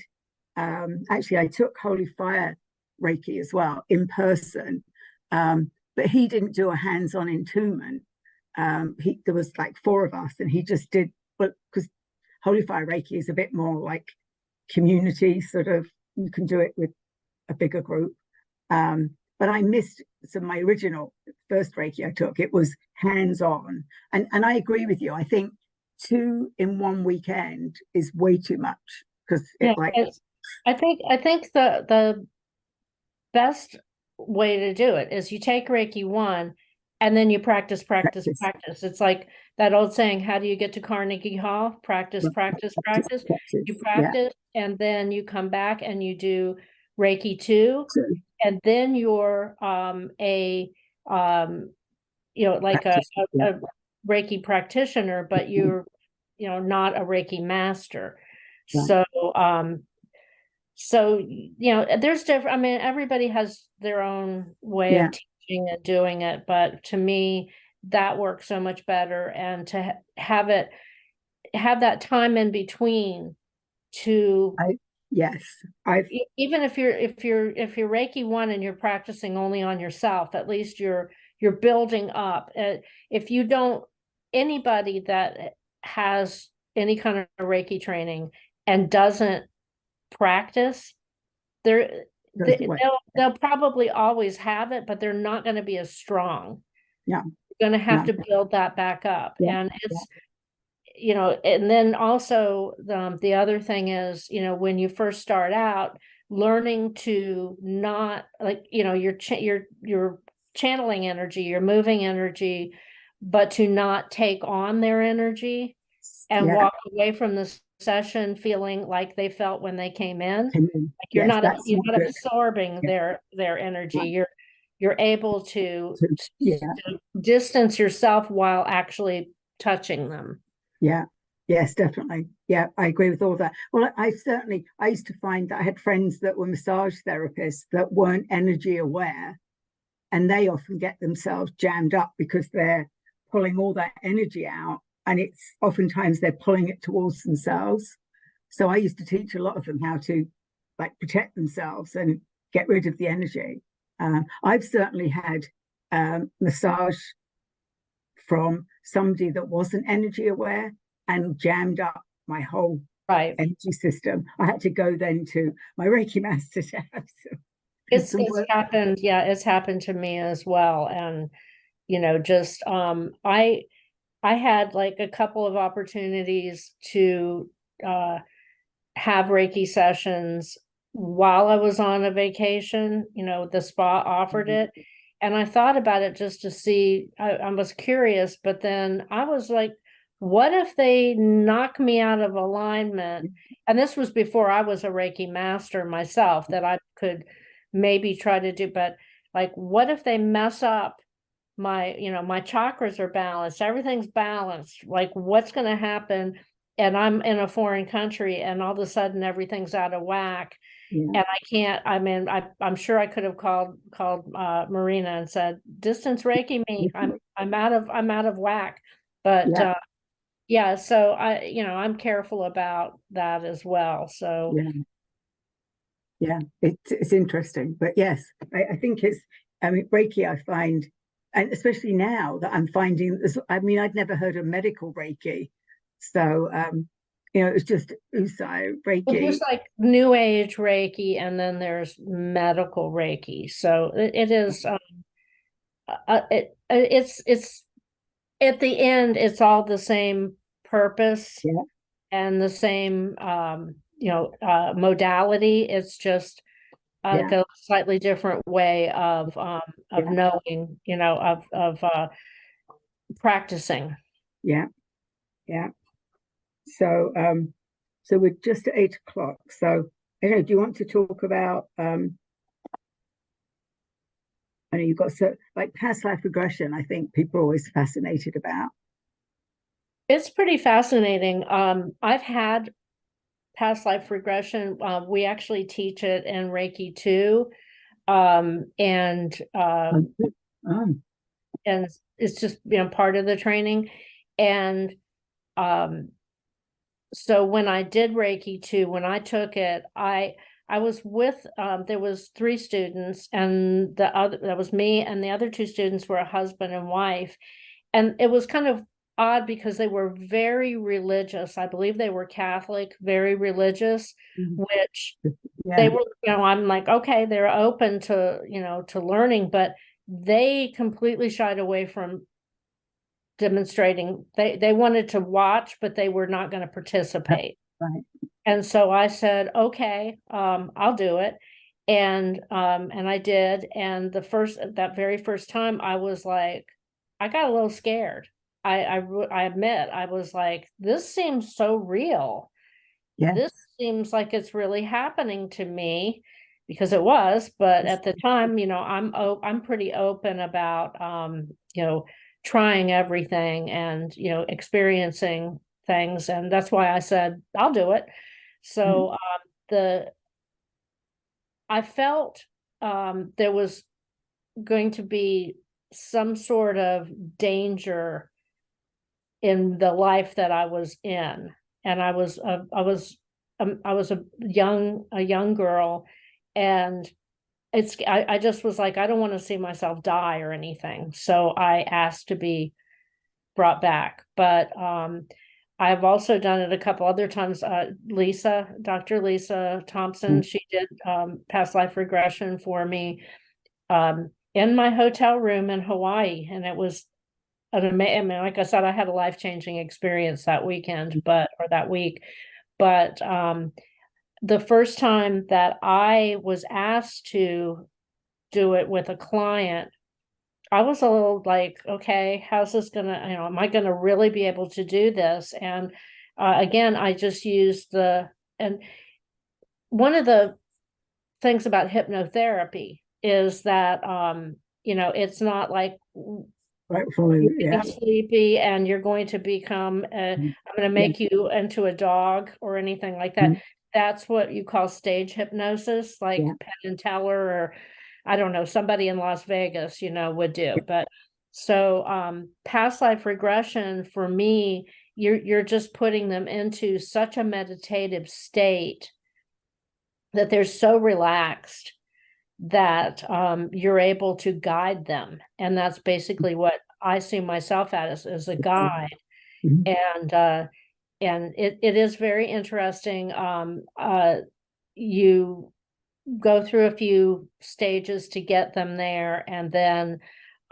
Speaker 1: actually I took Holy Fire Reiki as well in person. But he didn't do a hands-on attunement. There was like 4 of us, and he just did. But because Holy Fire Reiki is a bit more like community sort of, you can do it with a bigger group. But I missed my original first Reiki I took. It was hands-on, and I agree with you. I think 2 in 1 weekend is way too much because
Speaker 2: I think the best way to do it is you take Reiki 1 and then you practice. It's like that old saying, how do you get to Carnegie Hall? Practice. You practice and then you come back and you do Reiki 2 and then you're a Reiki practitioner, but you're not a Reiki master. So there's different, everybody has their own way of teaching and doing it, but to me, that works so much better. And to have that time in between to, even if you're Reiki 1 and you're practicing only on yourself, at least you're building up. If you don't, anybody that has any kind of Reiki training and doesn't practice, they'll probably always have it, but they're not going to be as strong. You're going to have to build that back up. And it's and then also the other thing is, when you first start out, learning to not like, you're channeling energy, you're moving energy, but to not take on their energy and walk away from this session feeling like they felt when they came in. Like you're not absorbing their energy. You're able to distance yourself while actually touching them.
Speaker 1: Yes, definitely. I agree with all that. Well, I used to find that I had friends that were massage therapists that weren't energy aware, and they often get themselves jammed up because they're pulling all that energy out, and it's oftentimes they're pulling it towards themselves. So I used to teach a lot of them how to like protect themselves and get rid of the energy. I've certainly had massage from somebody that wasn't energy aware and jammed up my whole
Speaker 2: Right.
Speaker 1: energy system. I had to go then to my Reiki Master to have
Speaker 2: It's
Speaker 1: some work.
Speaker 2: happened. Yeah, it's happened to me as well. And, just I had like a couple of opportunities to have Reiki sessions while I was on a vacation. The spa offered it. And I thought about it just to see, I was curious, but then I was like, what if they knock me out of alignment? And this was before I was a Reiki master myself, that I could maybe try to do, but like, what if they mess up my chakras are balanced, everything's balanced, like what's going to happen? And I'm in a foreign country and all of a sudden everything's out of whack.
Speaker 1: Yeah.
Speaker 2: And I can't, I'm sure I could have called Marina and said, distance Reiki me, I'm out of whack. But
Speaker 1: Yeah.
Speaker 2: yeah, so I'm careful about that as well. So
Speaker 1: yeah, it's interesting, but yes, I think Reiki, I find, and especially now that I'm finding this, I'd never heard of medical Reiki, so it's just Usai
Speaker 2: well,
Speaker 1: Reiki.
Speaker 2: there's like new age Reiki, and then there's medical Reiki. So it is it's at the end, it's all the same purpose and the same modality. It's just a slightly different way of knowing, of practicing.
Speaker 1: Yeah. So so we're just at 8 o'clock. So do you want to talk about I know you've got like past life regression, I think people are always fascinated about.
Speaker 2: It's pretty fascinating. I've had past life regression. We actually teach it in Reiki too. And it's just, part of the training. And so when I did Reiki too, when I took it, I was with there was 3 students, and that was me, and the other 2 students were a husband and wife. And it was kind of odd because they were very religious. I believe they were Catholic, very religious, which they were, I'm like, okay, they're open to, to learning, but they completely shied away from demonstrating. They wanted to watch, but they were not going to participate.
Speaker 1: Right.
Speaker 2: And so I said, okay, I'll do it. And I did. And that very first time I was like, I got a little scared. I admit, I was like, this seems so real.
Speaker 1: Yeah.
Speaker 2: This seems like it's really happening to me, because it was, but at the time, I'm pretty open about, trying everything and, experiencing things. And that's why I said, I'll do it. So, I felt, there was going to be some sort of danger in the life that I was in. And I was a young girl, and I just was like, I don't want to see myself die or anything. So I asked to be brought back. But I've also done it a couple other times. Dr. Lisa Thompson, she did past life regression for me in my hotel room in Hawaii. And it was like I said, I had a life-changing experience that weekend, or that week. But the first time that I was asked to do it with a client, I was a little like, okay, how's this gonna, am I gonna really be able to do this? And again, I just used and one of the things about hypnotherapy is that, it's not like,
Speaker 1: Right,
Speaker 2: you're sleepy and you're going to become I'm going to make you into a dog or anything like that. That's what you call stage hypnosis, like Penn and Teller, or I don't know, somebody in Las Vegas, would do. But so past life regression for me, you're just putting them into such a meditative state that they're so relaxed that you're able to guide them. And that's basically what I see myself as a guide.
Speaker 1: Mhm.
Speaker 2: And it is very interesting. You go through a few stages to get them there. And then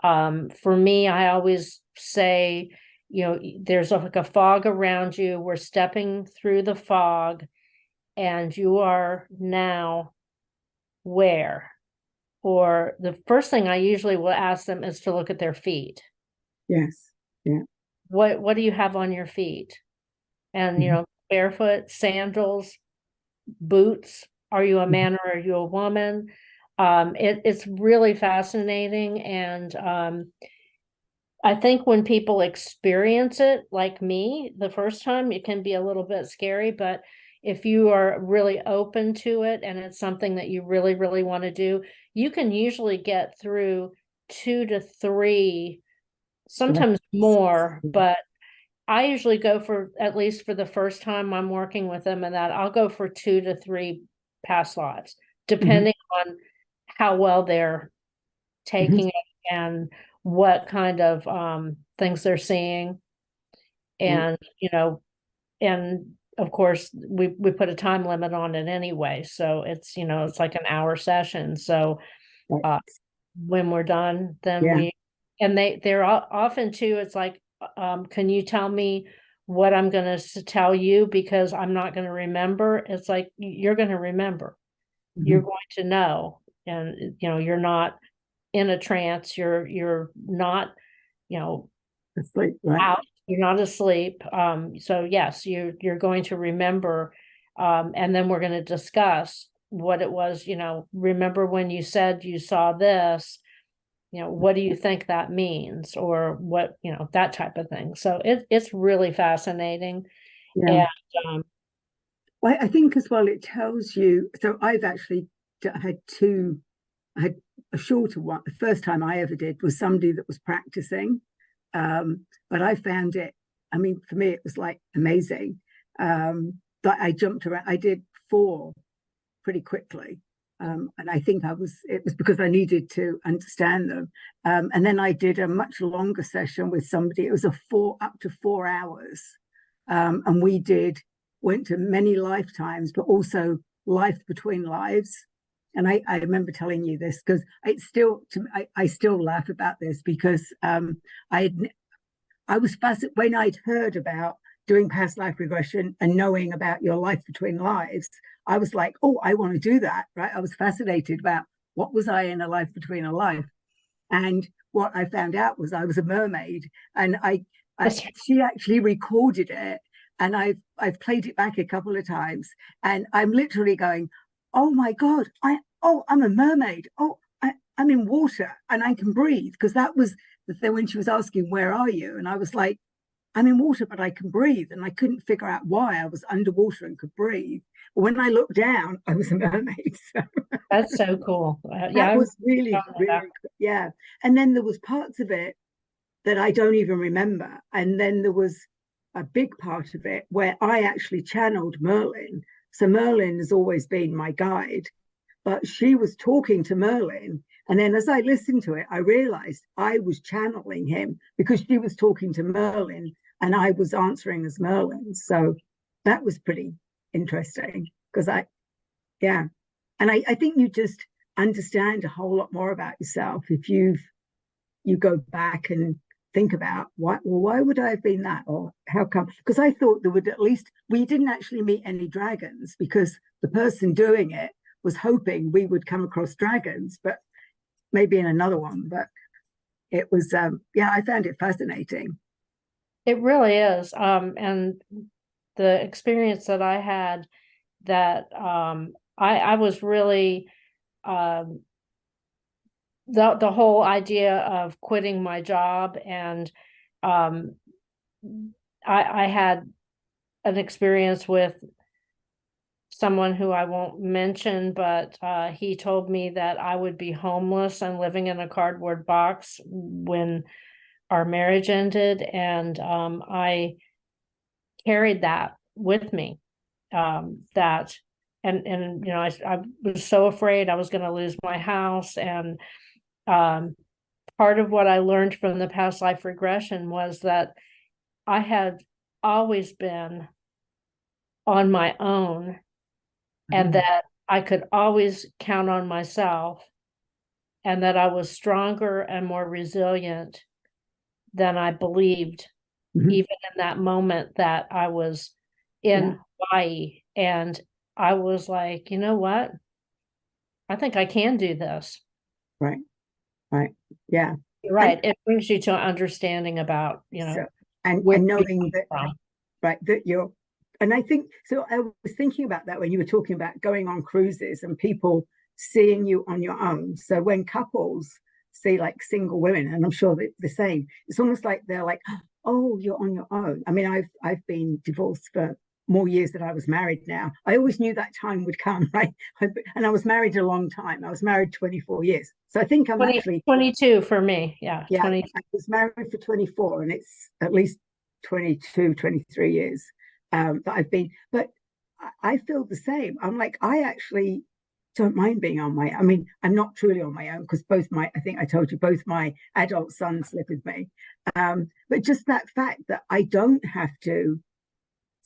Speaker 2: for me, I always say, there's like a fog around you. We're stepping through the fog, and you are now where? Or the first thing I usually will ask them is to look at their feet.
Speaker 1: Yes. Yeah.
Speaker 2: What do you have on your feet? And
Speaker 1: Mhm.
Speaker 2: barefoot, sandals, boots. Are you a man or are you a woman? It's really fascinating. And I think when people experience it, like me, the first time, it can be a little bit scary, but if you are really open to it and it's something that you really, really want to do, you can usually get through 2 to 3, sometimes more, but I usually go for, at least for the first time I'm working with them, and that I'll go for 2 to 3 past lives,
Speaker 1: Mhm.
Speaker 2: depending on how well they're
Speaker 1: Mhm.
Speaker 2: taking it and what kind of things they're seeing.
Speaker 1: Yeah.
Speaker 2: And, and of course we put a time limit on it anyway. So it's like an hour session. So
Speaker 1: Right.
Speaker 2: uh when we're done, then
Speaker 1: Yeah.
Speaker 2: and they're often too, it's like, can you tell me what I'm going to tell you, because I'm not going to remember. It's like, you're going to remember, you're
Speaker 1: Mhm.
Speaker 2: going to know. And you're not in a trance, you're not, you know
Speaker 1: That's right. Right.
Speaker 2: out, you're not asleep. So yes, you're going to remember. And then we're going to discuss what it was. Remember when you said you saw this, what do you think that means, or what, that type of thing. So it's really fascinating.
Speaker 1: Yeah.
Speaker 2: And um,
Speaker 1: Well, I think as well, it tells you. So I've actually had two. I had a shorter one. The first time I ever did was somebody that was practicing, but I found it. I mean, for me, it was like amazing. But I jumped around. I did 4 pretty quickly. And I think it was because I needed to understand them. And then I did a much longer session with somebody. It was up to 4 hours. And went to many lifetimes, but also life between lives. And I remember telling you this because I still laugh about this because I I was fascinated when I'd heard about doing past life regression and knowing about your life between lives. I was like, oh, I want to do that, right? I was fascinated about what was I in a life between a life. And what I found out was I was a mermaid, and she actually recorded it, and I've played it back a couple of times, and I'm literally going, oh my god, I'm a mermaid. I'm in water and I can breathe, because that was the thing when she was asking, where are you? And I was like, I'm in water, but I can breathe. And I couldn't figure out why I was underwater and could breathe. But when I looked down, I was a mermaid. So
Speaker 2: that's so cool. Yeah,
Speaker 1: that
Speaker 2: I
Speaker 1: was
Speaker 2: found
Speaker 1: really,
Speaker 2: that out.
Speaker 1: really, yeah. And then there was parts of it that I don't even remember. And then there was a big part of it where I actually channeled Merlin. So Merlin has always been my guide, but she was talking to Merlin. And then as I listened to it, I realized I was channeling him because she was talking to Merlin and I was answering as Merlin. So that was pretty interesting because yeah. And I think you just understand a whole lot more about yourself if you go back and think about why would I have been that, or how come? Because I thought there would, at least we didn't actually meet any dragons because the person doing it was hoping we would come across dragons, but maybe in another one. But it was yeah, I found it fascinating.
Speaker 2: It really is. And the experience that I had, that I was really, um the whole idea of quitting my job, and um I had an experience with someone who I won't mention, but he told me that I would be homeless and living in a cardboard box when our marriage ended, and I carried that with me. That and you know, I was so afraid I was going to lose my house, and part of what I learned from the past life regression was that I had always been on my own, and that I could always count on myself, and that I was stronger and more resilient than I believed, even in that moment that I was in Hawaii. And I was like, you know what? I think I can do this.
Speaker 1: Right. Right. Yeah.
Speaker 2: You're right. It brings you to an understanding about, you know,
Speaker 1: So, and
Speaker 2: where
Speaker 1: knowing that,
Speaker 2: from.
Speaker 1: right, that you're, and I think, so I was thinking about that when you were talking about going on cruises and people seeing you on your own. So when couples see like single women, and I'm sure that the same, it's almost like they're like, oh, you're on your own. I mean, I've been divorced for more years than I was married now. I always knew that time would come, right? And I was married a long time. I was married 24 years. So I think I'm
Speaker 2: 20,
Speaker 1: actually
Speaker 2: 22 for me. Yeah. 20.
Speaker 1: I was married for 24, and it's at least 22, 23 years that I've been. But I feel the same. I'm like, I actually don't mind being on my, I mean, I'm not truly on my own because I think I told you, both my adult sons live with me. But just that fact that I don't have to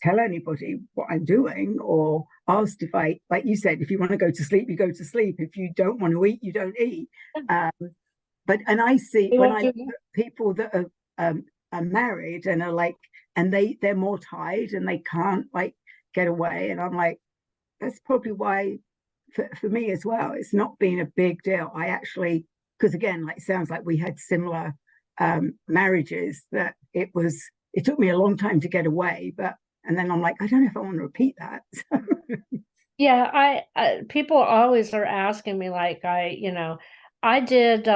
Speaker 1: tell anybody what I'm doing or asked if I, like you said, if you want to go to sleep, you go to sleep. If you don't want to eat, you don't eat. And I see when I people that are married and are like, and they're more tired and they can't like get away, and I'm like, that's probably why for me as well, it's not been a big deal. I actually, because again, like, sounds like we had similar marriages, that it took me a long time to get away, but and then I'm like, I don't know if I want to repeat that.
Speaker 2: Yeah, I people always are asking me, like, I did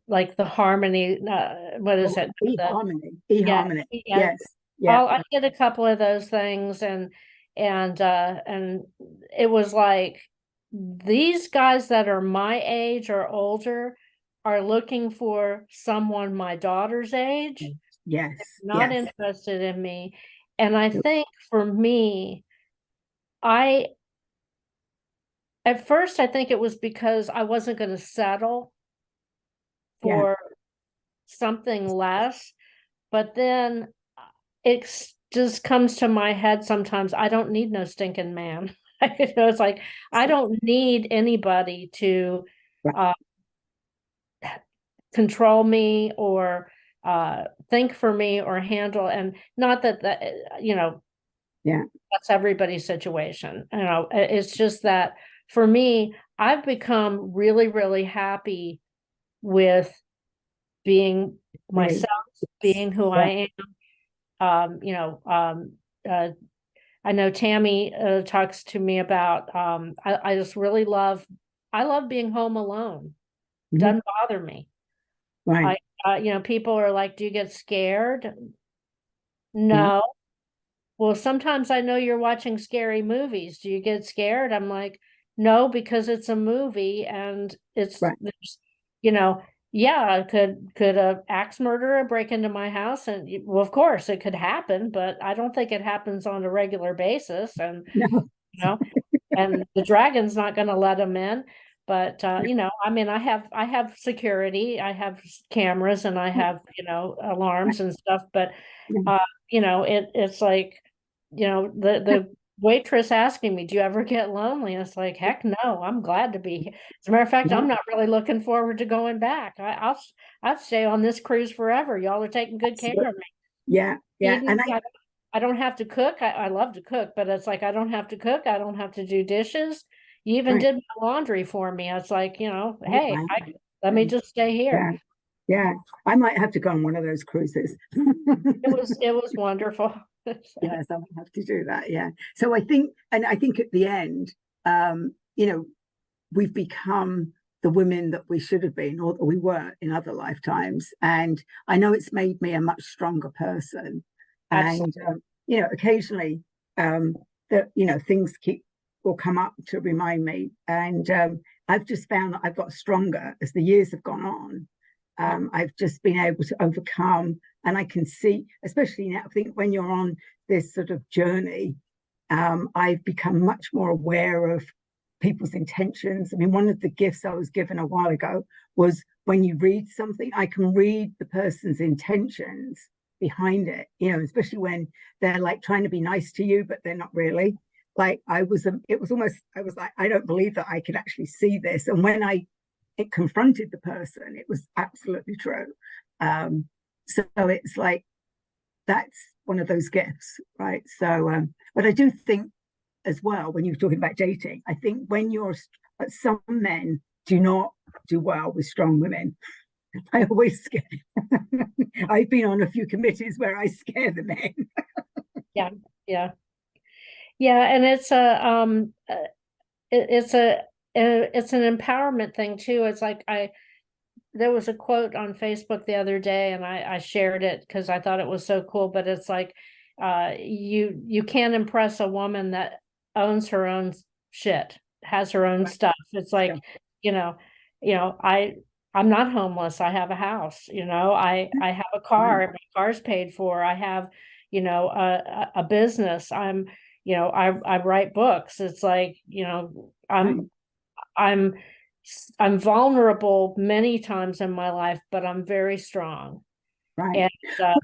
Speaker 2: like the harmony, what is it?
Speaker 1: E-harmony.
Speaker 2: Yeah,
Speaker 1: Yes. Yeah.
Speaker 2: I did a couple of those things, and it was like, these guys that are my age or older are looking for someone my daughter's age,
Speaker 1: Yes.
Speaker 2: not interested in me. And I think for me, I at first I think it was because I wasn't going to settle for something less, but then it just comes to my head sometimes, I don't need no stinking man. It's like, I don't need anybody to control me or think for me or handle. And not that that's everybody's situation. It's just that for me, I've become really, really happy with being myself, being who I am. I know Tammy talks to me about, I just really I love being home alone. Doesn't bother me.
Speaker 1: Right.
Speaker 2: People are like, do you get scared? No. Well, sometimes I know you're watching scary movies. Do you get scared? I'm like, no, because it's a movie and yeah, could a axe murderer break into my house? And well, of course it could happen, but I don't think it happens on a regular basis. And and the dragon's not going to let them in. But I mean, I have security, I have cameras, and I have alarms and stuff. But it's like, the waitress asking me, do you ever get lonely? And it's like, heck no, I'm glad to be here. As a matter of fact, I'm not really looking forward to going back. I'll stay on this cruise forever. Y'all are taking good care of me.
Speaker 1: Yeah.
Speaker 2: And I don't have to cook. I love to cook, but it's like, I don't have to cook. I don't have to do dishes. You even did my laundry for me. It's like, hey, let me just stay here.
Speaker 1: Yeah. I might have to go on one of those cruises.
Speaker 2: It was wonderful.
Speaker 1: Yes, I might have to do that. Yeah. So I think at the end, we've become the women that we should have been, or that we were in other lifetimes. And I know it's made me a much stronger person. Absolutely. And occasionally, things keep will come up to remind me. And I've just found that I've got stronger as the years have gone on. I've just been able to overcome, and I can see, especially now, I think when you're on this sort of journey, I've become much more aware of people's intentions. I mean, one of the gifts I was given a while ago was when you read something, I can read the person's intentions behind it, you know, especially when they're like trying to be nice to you, but they're not really. Like it was almost, I was like, I don't believe that I could actually see this. And when it confronted the person, it was absolutely true. So it's like, that's one of those gifts, right? So, but I do think as well, when you're talking about dating, I think some men do not do well with strong women. I always scare. I've been on a few committees where I scare the men.
Speaker 2: Yeah, yeah, yeah, and it's an empowerment thing too. It's like there was a quote on Facebook the other day, and I shared it because I thought it was so cool. But it's like, you can't impress a woman that owns her own shit, has her own stuff. It's like, yeah. I'm not homeless. I have a house. I have a car. My car's paid for. I have, a business. I write books. It's like, I'm vulnerable many times in my life, but I'm very strong.
Speaker 1: Right.
Speaker 2: And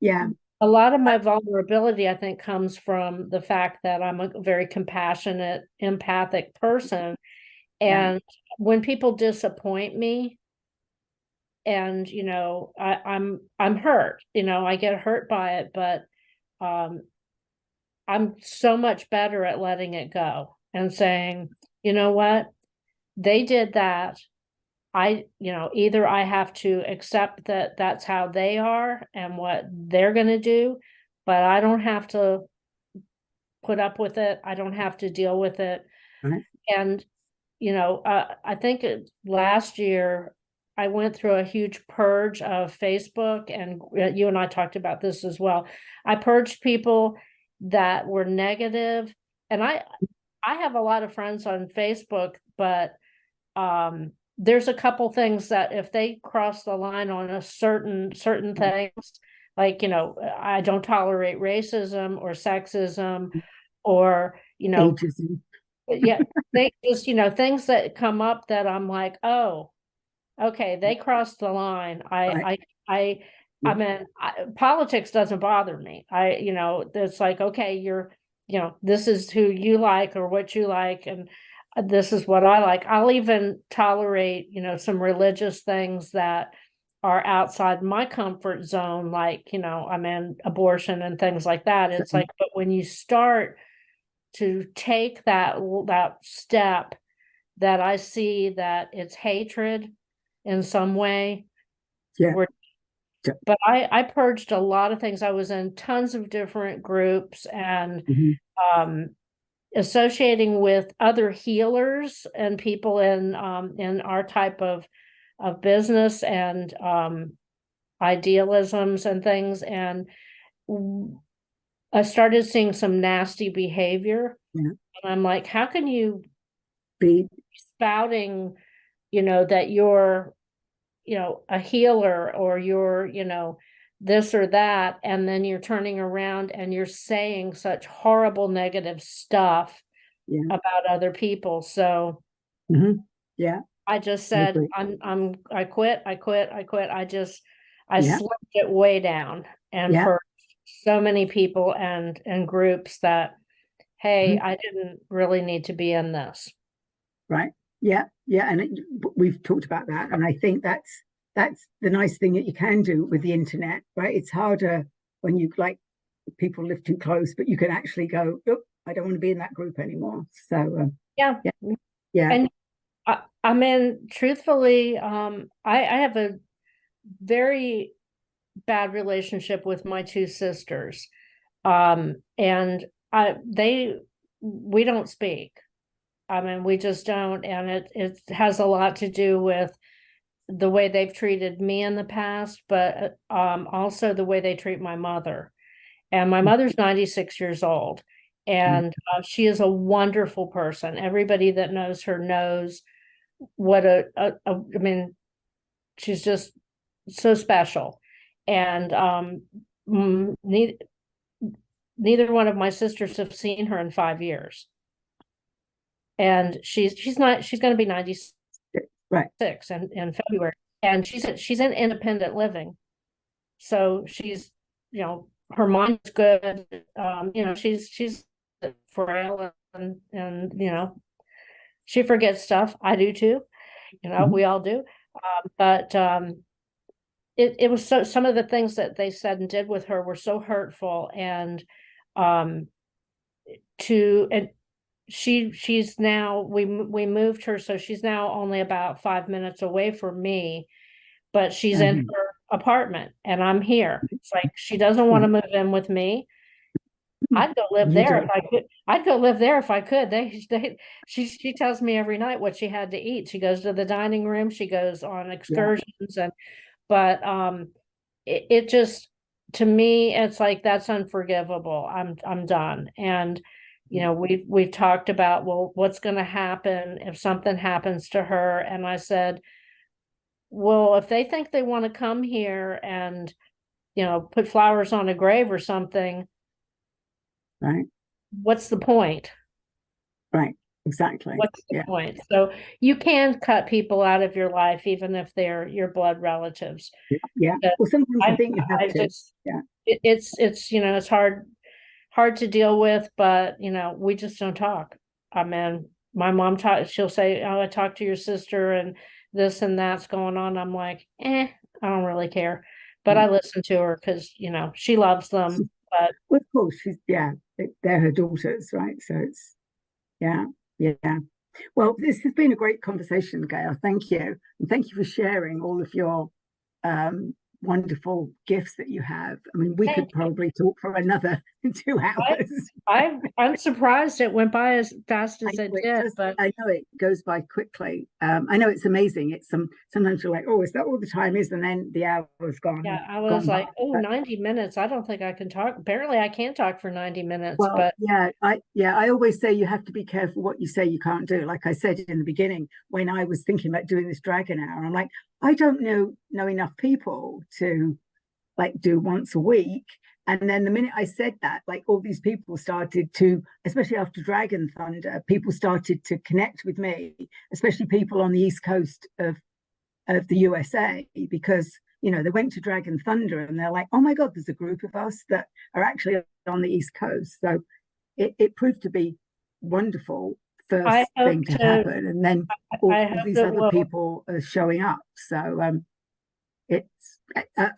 Speaker 1: yeah,
Speaker 2: a lot of my vulnerability, I think, comes from the fact that I'm a very compassionate, empathic person. And when people disappoint me, and I'm hurt, I get hurt by it, but I'm so much better at letting it go and saying, you know what, they did that. Either I have to accept that that's how they are and what they're going to do, but I don't have to put up with it. I don't have to deal with it.
Speaker 1: right.
Speaker 2: And, I think last year I went through a huge purge of Facebook, and you and I talked about this as well. I purged people that were negative, and I have a lot of friends on Facebook, but there's a couple things that if they cross the line on a certain things, like, I don't tolerate racism or sexism or,
Speaker 1: Ageism.
Speaker 2: yeah, they just, things that come up that I'm like, oh, okay, they crossed the line.
Speaker 1: Right.
Speaker 2: I mean, politics doesn't bother me. It's like, okay, this is who you like or what you like, and this is what I like. I'll even tolerate, some religious things that are outside my comfort zone, like, I mean, abortion and things like that. It's like, but when you start to take that step, that I see that it's hatred in some way.
Speaker 1: Yeah.
Speaker 2: But I purged a lot of things. I was in tons of different groups, and associating with other healers and people in our type of business and idealisms and things. And I started seeing some nasty behavior.
Speaker 1: Yeah.
Speaker 2: And I'm like, how can you
Speaker 1: be
Speaker 2: spouting, that you're, a healer, or you're, this or that, and then you're turning around and you're saying such horrible negative stuff about other people. So
Speaker 1: yeah,
Speaker 2: I just said, I quit. I slipped it way down and purged so many people and groups that, hey, I didn't really need to be in this.
Speaker 1: Right. Yeah. And we've talked about that. And I think that's the nice thing that you can do with the internet, right? It's harder when you people live too close, but you can actually go, oh, I don't want to be in that group anymore. So
Speaker 2: yeah. And I mean, truthfully, I have a very bad relationship with my two sisters. And we don't speak. I mean, we just don't. And it has a lot to do with the way they've treated me in the past, but also the way they treat my mother. And my mother's 96 years old. And she is a wonderful person. Everybody that knows her knows what I mean, she's just so special. And neither one of my sisters have seen her in 5 years. And she's going to be 96
Speaker 1: Right.
Speaker 2: in February. And she's in independent living. So she's, you know, her mind's good. You know, she's frail and you know, she forgets stuff. I do too. You know, we all do. But it was so, some of the things that they said and did with her were so hurtful. And she's now, we moved her, so she's now only about 5 minutes away from me, but she's in her apartment and I'm here. It's like she doesn't want to move in with me. I'd go live there if I could. I'd go live there if I could. She tells me every night what she had to eat. She goes to the dining room, she goes on excursions, but it just, to me, it's like, that's unforgivable. I'm done. And you know, we've talked about, well, what's going to happen if something happens to her? And I said, well, if they think they want to come here and, you know, put flowers on a grave or something,
Speaker 1: right,
Speaker 2: what's the point?
Speaker 1: Right, exactly.
Speaker 2: What's the point? So you can cut people out of your life, even if they're your blood relatives.
Speaker 1: Yeah. Well, sometimes I think you have to.
Speaker 2: It's you know, it's hard to deal with, but you know, we just don't talk. I mean, my mom she'll say, oh, I talked to your sister and this and that's going on. I'm like, I don't really care. But I listen to her because, you know, she loves them. But
Speaker 1: well, of course, they're her daughters, right? So it's, yeah. Well, this has been a great conversation, Gail. Thank you. And thank you for sharing all of your wonderful gifts that you have. I mean, we could probably talk for another 2 hours.
Speaker 2: I'm surprised it went by as fast as it did. But
Speaker 1: I know it goes by quickly. I know it's amazing. It's sometimes you're like, oh, is that all the time is? And then the hour's gone.
Speaker 2: Yeah, I was like, oh, 90 minutes. I don't think I can talk. Apparently I can talk for 90 minutes.
Speaker 1: Well,
Speaker 2: but
Speaker 1: I always say you have to be careful what you say you can't do. Like I said in the beginning, when I was thinking about doing this dragon hour, I'm like, I don't know enough people to like do once a week. And then the minute I said that, like all these people started to, especially after Dragon Thunder, people started to connect with me, especially people on the East Coast of the USA, because, you know, they went to Dragon Thunder and they're like, oh my God, there's a group of us that are actually on the East Coast. So it proved to be wonderful first thing to happen. And then all these other people are showing up. So it's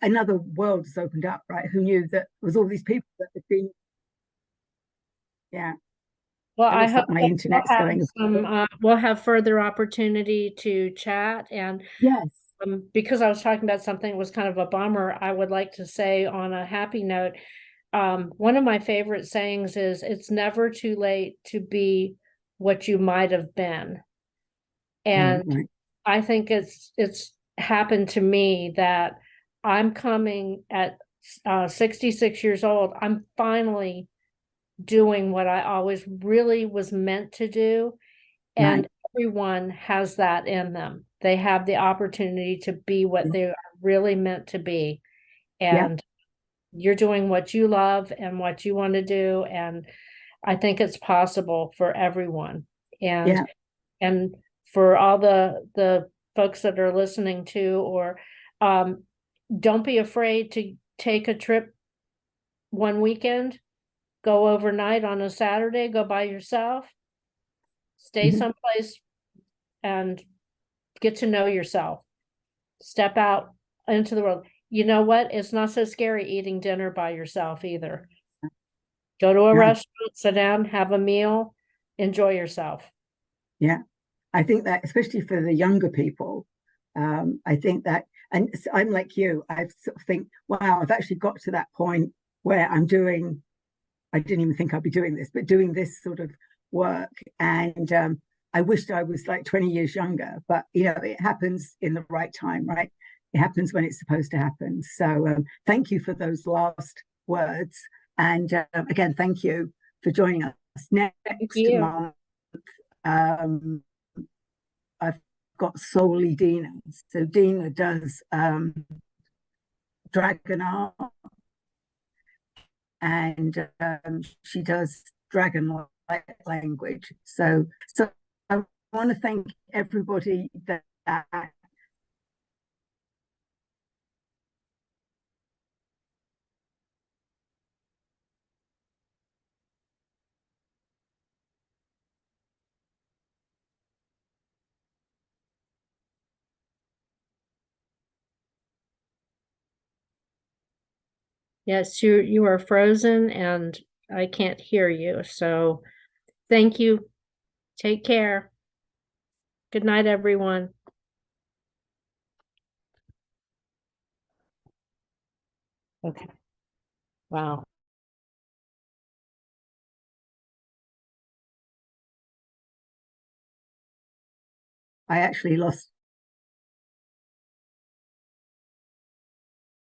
Speaker 1: another world has opened up, right? Who knew that was all these people that had been,
Speaker 2: Well, I hope
Speaker 1: my internet's going.
Speaker 2: We'll have further opportunity to chat. And
Speaker 1: yes,
Speaker 2: because I was talking about something that was kind of a bummer, I would like to say on a happy note, one of my favorite sayings is, it's never too late to be what you might have been. And I think it's happened to me that I'm coming at 66 years old. I'm finally doing what I always really was meant to do. And everyone has that in them. They have the opportunity to be what they are really meant to be. And you're doing what you love and what you want to do. And I think it's possible for everyone. And for all the folks that are listening to, or don't be afraid to take a trip one weekend, go overnight on a Saturday, go by yourself, stay someplace and get to know yourself. Step out into the world. You know what? It's not so scary eating dinner by yourself either. Go to a restaurant, sit down, have a meal, enjoy yourself.
Speaker 1: Yeah, I think that, especially for the younger people, I think that, and I'm like you, I sort of think, wow, I've actually got to that point where I'm doing, I didn't even think I'd be doing this, but doing this sort of work. And I wished I was like 20 years younger, but you know, it happens in the right time, right? It happens when it's supposed to happen. So thank you for those last words. And again, thank you for joining us.
Speaker 2: Thank
Speaker 1: Next
Speaker 2: you.
Speaker 1: month, I've got solely Dina. So Dina does dragon art, and she does dragon light language. So I want to thank everybody that
Speaker 2: Yes, you are frozen and I can't hear you. So thank you. Take care. Good night, everyone. Okay. Wow.
Speaker 1: I actually lost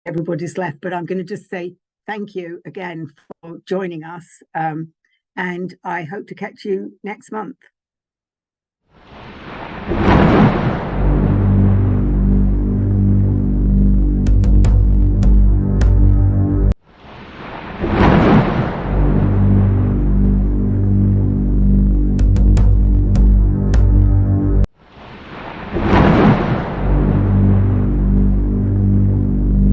Speaker 1: everybody's left, but I'm going to just say thank you again for joining us. And I hope to catch you next month.